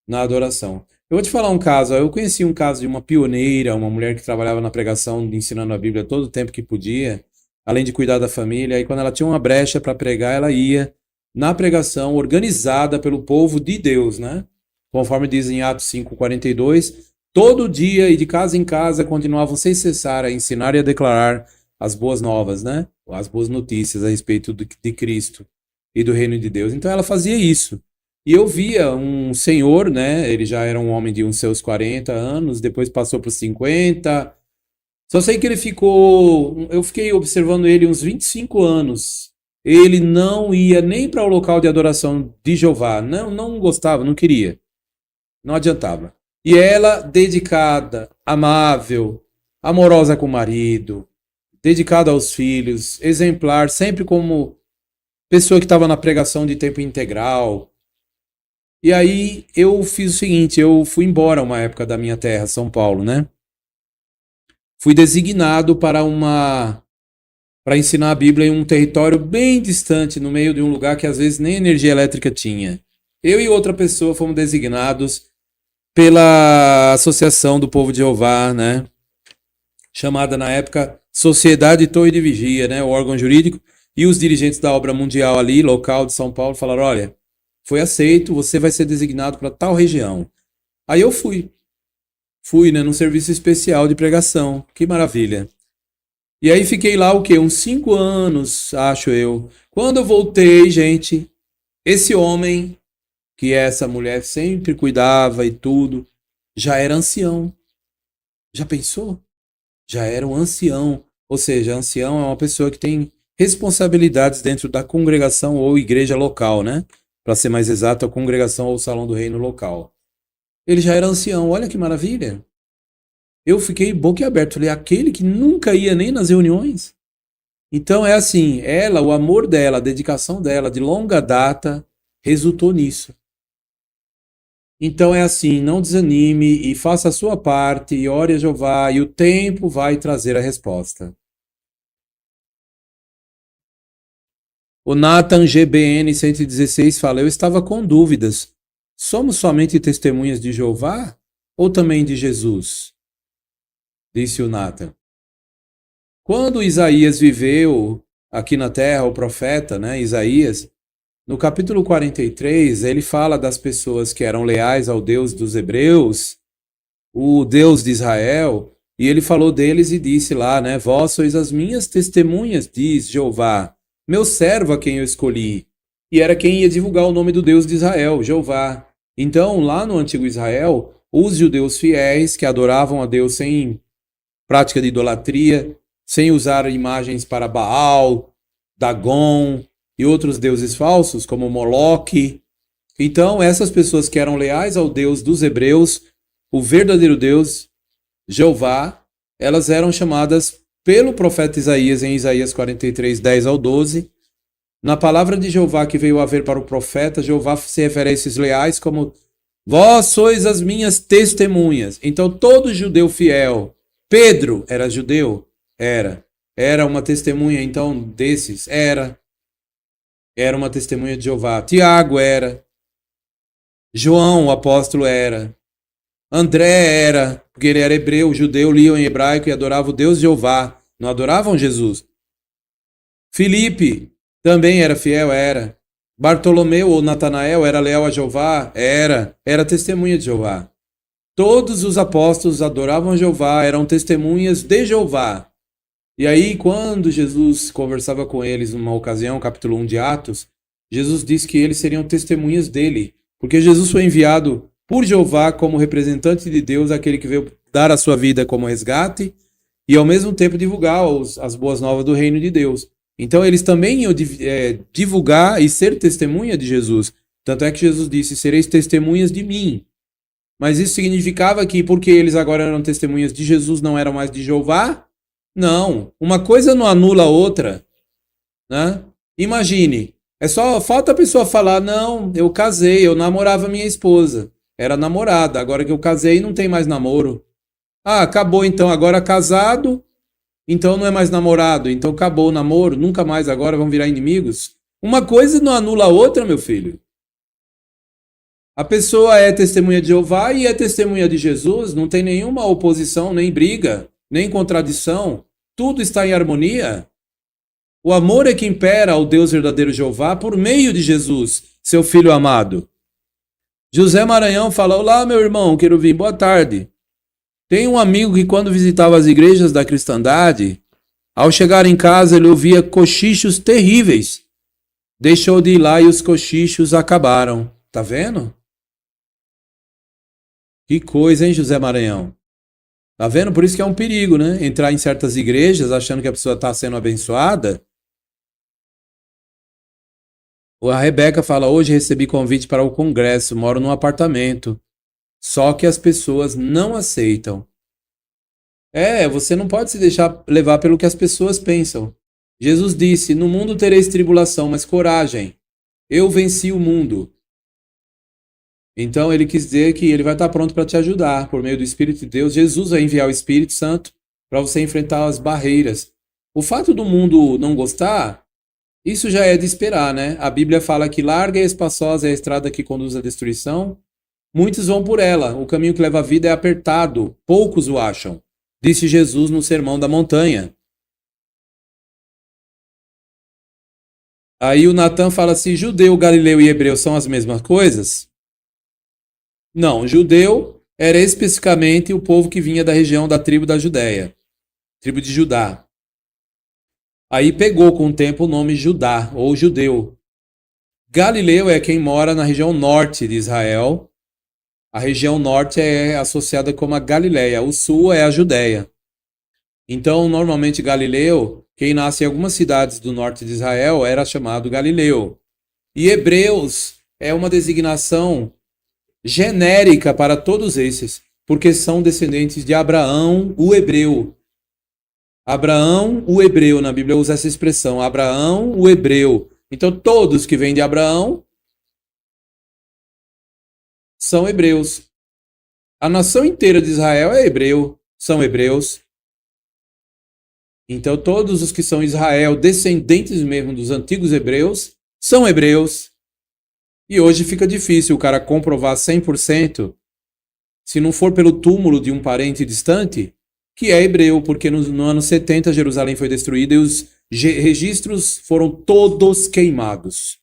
na adoração. Eu vou te falar um caso. Eu conheci um caso de uma pioneira, uma mulher que trabalhava na pregação, ensinando a Bíblia todo o tempo que podia, além de cuidar da família. Aí, quando ela tinha uma brecha para pregar, ela ia na pregação organizada pelo povo de Deus, né? Conforme diz em Atos 5:42, todo dia e de casa em casa continuavam sem cessar a ensinar e a declarar as boas novas, né? As boas notícias a respeito de Cristo e do reino de Deus. Então ela fazia isso. E eu via um senhor, né? Ele já era um homem de uns seus 40 anos, depois passou para os 50. Só sei que ele ficou. Eu fiquei observando ele uns 25 anos. Ele não ia nem para o local de adoração de Jeová. Não, não gostava, não queria. Não adiantava. E ela, dedicada, amável, amorosa com o marido, dedicada aos filhos, exemplar, sempre como pessoa que estava na pregação de tempo integral. E aí eu fiz o seguinte, eu fui embora uma época da minha terra, São Paulo, né? Fui designado para ensinar a Bíblia em um território bem distante, no meio de um lugar que às vezes nem energia elétrica tinha. Eu e outra pessoa fomos designados pela Associação do Povo de Jeová, né? Chamada na época Sociedade Torre de Vigia, né? O órgão jurídico. E os dirigentes da obra mundial ali, local de São Paulo, falaram: olha, foi aceito, você vai ser designado para tal região. Aí eu fui. Fui, né, num serviço especial de pregação. Que maravilha. E aí fiquei lá o quê? Uns 5 anos, acho eu. Quando eu voltei, gente, esse homem, que essa mulher sempre cuidava e tudo, já era ancião. Já pensou? Já era um ancião. Ou seja, ancião é uma pessoa que tem responsabilidades dentro da congregação ou igreja local, né? Para ser mais exato, a congregação ou salão do reino local. Ele já era ancião, olha que maravilha. Eu fiquei boquiaberto, falei, aquele que nunca ia nem nas reuniões. Então é assim, ela, o amor dela, a dedicação dela de longa data resultou nisso. Então é assim, não desanime e faça a sua parte e ore a Jeová e o tempo vai trazer a resposta. O Nathan GBN 116 fala, eu estava com dúvidas. Somos somente testemunhas de Jeová ou também de Jesus? Disse o Nathan. Quando Isaías viveu aqui na terra, o profeta, né, Isaías, no capítulo 43, ele fala das pessoas que eram leais ao Deus dos hebreus, o Deus de Israel, e ele falou deles e disse lá, né, vós sois as minhas testemunhas, diz Jeová, meu servo a quem eu escolhi. E era quem ia divulgar o nome do Deus de Israel, Jeová. Então, lá no antigo Israel, os judeus fiéis que adoravam a Deus sem prática de idolatria, sem usar imagens para Baal, Dagon e outros deuses falsos, como Moloque. Então, essas pessoas que eram leais ao Deus dos hebreus, o verdadeiro Deus, Jeová, elas eram chamadas pelo profeta Isaías em Isaías 43, 10 ao 12. Na palavra de Jeová que veio a ver para o profeta, Jeová se refere a esses leais como vós sois as minhas testemunhas. Então, todo judeu fiel, Pedro era judeu? Era uma testemunha, então, desses? Era uma testemunha de Jeová. Tiago era. João, o apóstolo, era. André era, porque ele era hebreu, judeu, liam em hebraico e adorava o Deus Jeová. Não adoravam Jesus. Filipe também era fiel, era. Bartolomeu ou Natanael era leal a Jeová? Era testemunha de Jeová. Todos os apóstolos adoravam a Jeová, eram testemunhas de Jeová. E aí, quando Jesus conversava com eles numa ocasião, capítulo 1 de Atos, Jesus disse que eles seriam testemunhas dele, porque Jesus foi enviado por Jeová como representante de Deus, aquele que veio dar a sua vida como resgate e ao mesmo tempo divulgar as boas novas do reino de Deus. Então eles também iam divulgar e ser testemunha de Jesus. Tanto é que Jesus disse, sereis testemunhas de mim. Mas isso significava que porque eles agora eram testemunhas de Jesus, não eram mais de Jeová? Não. Uma coisa não anula a outra, né? Imagine, é só falta a pessoa falar, não, eu casei, eu namorava minha esposa. Era namorada, agora que eu casei não tem mais namoro. Ah, acabou então, agora casado, então não é mais namorado, então acabou o namoro, nunca mais agora vão virar inimigos. Uma coisa não anula a outra, meu filho. A pessoa é testemunha de Jeová e é testemunha de Jesus, não tem nenhuma oposição, nem briga, nem contradição, tudo está em harmonia. O amor é que impera ao Deus verdadeiro Jeová por meio de Jesus, seu filho amado. José Maranhão fala, olá meu irmão, querubim, boa tarde. Tem um amigo que quando visitava as igrejas da cristandade, ao chegar em casa ele ouvia cochichos terríveis. Deixou de ir lá e os cochichos acabaram. Tá vendo? Que coisa, hein, José Maranhão? Tá vendo? Por isso que é um perigo, né? Entrar em certas igrejas achando que a pessoa está sendo abençoada. A Rebeca fala, hoje recebi convite para o congresso, moro num apartamento. Só que as pessoas não aceitam. Você não pode se deixar levar pelo que as pessoas pensam. Jesus disse, no mundo tereis tribulação, mas coragem. Eu venci o mundo. Então ele quis dizer que ele vai estar pronto para te ajudar por meio do Espírito de Deus. Jesus vai enviar o Espírito Santo para você enfrentar as barreiras. O fato do mundo não gostar, isso já é de esperar, né? A Bíblia fala que larga e espaçosa é a estrada que conduz à destruição. Muitos vão por ela. O caminho que leva à vida é apertado. Poucos o acham. Disse Jesus no Sermão da Montanha. Aí o Natan fala assim, judeu, galileu e hebreu são as mesmas coisas? Não, judeu era especificamente o povo que vinha da região da tribo da Judéia, tribo de Judá. Aí pegou com o tempo o nome Judá, ou judeu. Galileu é quem mora na região norte de Israel. A região norte é associada como a Galileia, o sul é a Judéia. Então, normalmente Galileu, quem nasce em algumas cidades do norte de Israel, era chamado Galileu. E hebreus é uma designação genérica para todos esses, porque são descendentes de Abraão, o hebreu. Abraão, o hebreu, na Bíblia usa essa expressão, Abraão, o hebreu. Então todos que vêm de Abraão são hebreus. A nação inteira de Israel é hebreu, são hebreus. Então todos os que são Israel, descendentes mesmo dos antigos hebreus, são hebreus. E hoje fica difícil o cara comprovar 100%, se não for pelo túmulo de um parente distante, que é hebreu, porque no ano 70 Jerusalém foi destruída e os registros foram todos queimados.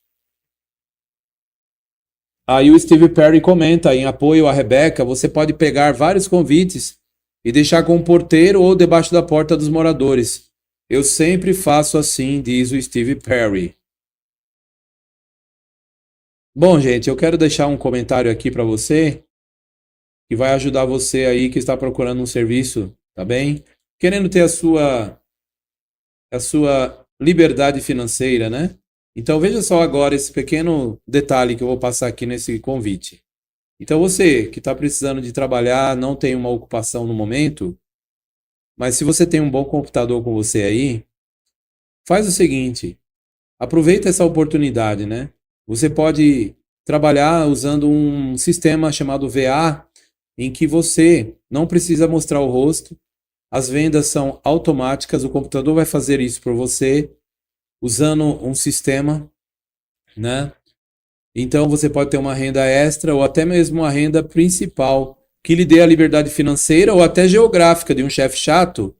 Aí o Steve Perry comenta, em apoio a Rebeca, você pode pegar vários convites e deixar com o porteiro ou debaixo da porta dos moradores. Eu sempre faço assim, diz o Steve Perry. Bom, gente, eu quero deixar um comentário aqui para você que vai ajudar você aí que está procurando um serviço, tá bem? Querendo ter a sua liberdade financeira, né? Então veja só agora esse pequeno detalhe que eu vou passar aqui nesse convite. Então você que está precisando de trabalhar, não tem uma ocupação no momento, mas se você tem um bom computador com você aí, faz o seguinte, aproveita essa oportunidade, né? Você pode trabalhar usando um sistema chamado VA, em que você não precisa mostrar o rosto, as vendas são automáticas, o computador vai fazer isso por você, usando um sistema, né? Então você pode ter uma renda extra ou até mesmo uma renda principal, que lhe dê a liberdade financeira ou até geográfica de um chefe chato.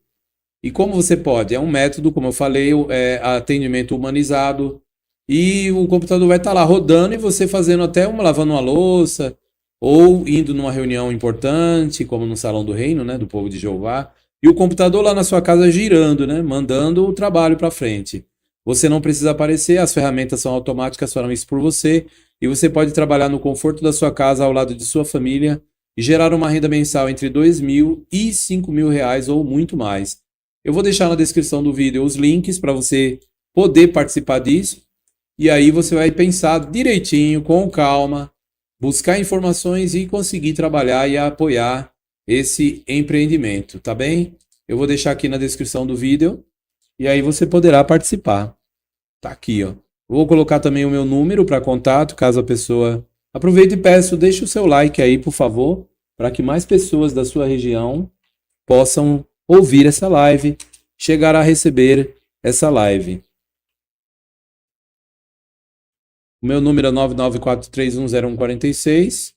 E como você pode? É um método, como eu falei, atendimento humanizado, e o computador vai estar lá rodando e você fazendo até lavando uma louça ou indo numa reunião importante, como no Salão do Reino, né, do povo de Jeová, e o computador lá na sua casa girando, né, mandando o trabalho para frente. Você não precisa aparecer, as ferramentas são automáticas, farão isso por você, e você pode trabalhar no conforto da sua casa, ao lado de sua família, e gerar uma renda mensal entre R$2.000 e R$5.000 ou muito mais. Eu vou deixar na descrição do vídeo os links para você poder participar disso. E aí você vai pensar direitinho, com calma, buscar informações e conseguir trabalhar e apoiar esse empreendimento, tá bem? Eu vou deixar aqui na descrição do vídeo e aí você poderá participar. Tá aqui, ó. Vou colocar também o meu número para contato, caso a pessoa... Aproveite e peço, deixe o seu like aí, por favor, para que mais pessoas da sua região possam ouvir essa live, chegar a receber essa live. O meu número é 994310146,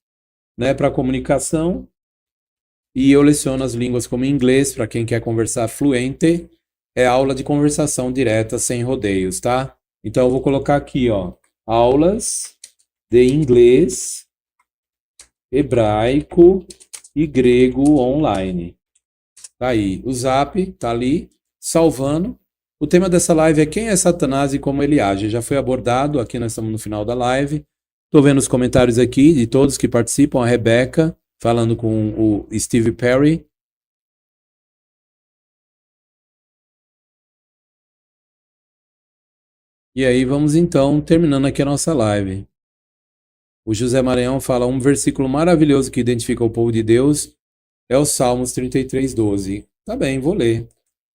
né, para comunicação. E eu leciono as línguas como inglês, para quem quer conversar fluente. É aula de conversação direta, sem rodeios, tá? Então eu vou colocar aqui, ó, aulas de inglês, hebraico e grego online. Tá aí, o Zap tá ali, salvando. O tema dessa live é quem é Satanás e como ele age. Já foi abordado, aqui nós estamos no final da live. Estou vendo os comentários aqui de todos que participam. A Rebeca, falando com o Steve Perry. E aí vamos então, terminando aqui a nossa live. O José Maranhão fala, um versículo maravilhoso que identifica o povo de Deus é o Salmos 33:12. Tá bem, vou ler.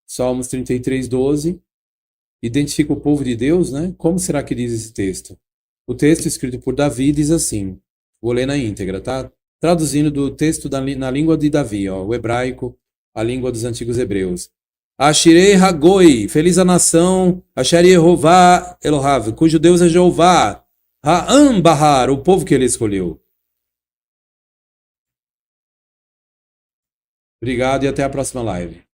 Salmos 33:12. Identifica o povo de Deus, né? Como será que diz esse texto? O texto escrito por Davi diz assim. Vou ler na íntegra, tá? Traduzindo do texto na língua de Davi, ó, o hebraico, a língua dos antigos hebreus. Ashirei Hagoi, feliz a nação, Asher Yehová Elohav, cujo Deus é Jeová. Ha'am Bahar, o povo que ele escolheu. Obrigado e até a próxima live.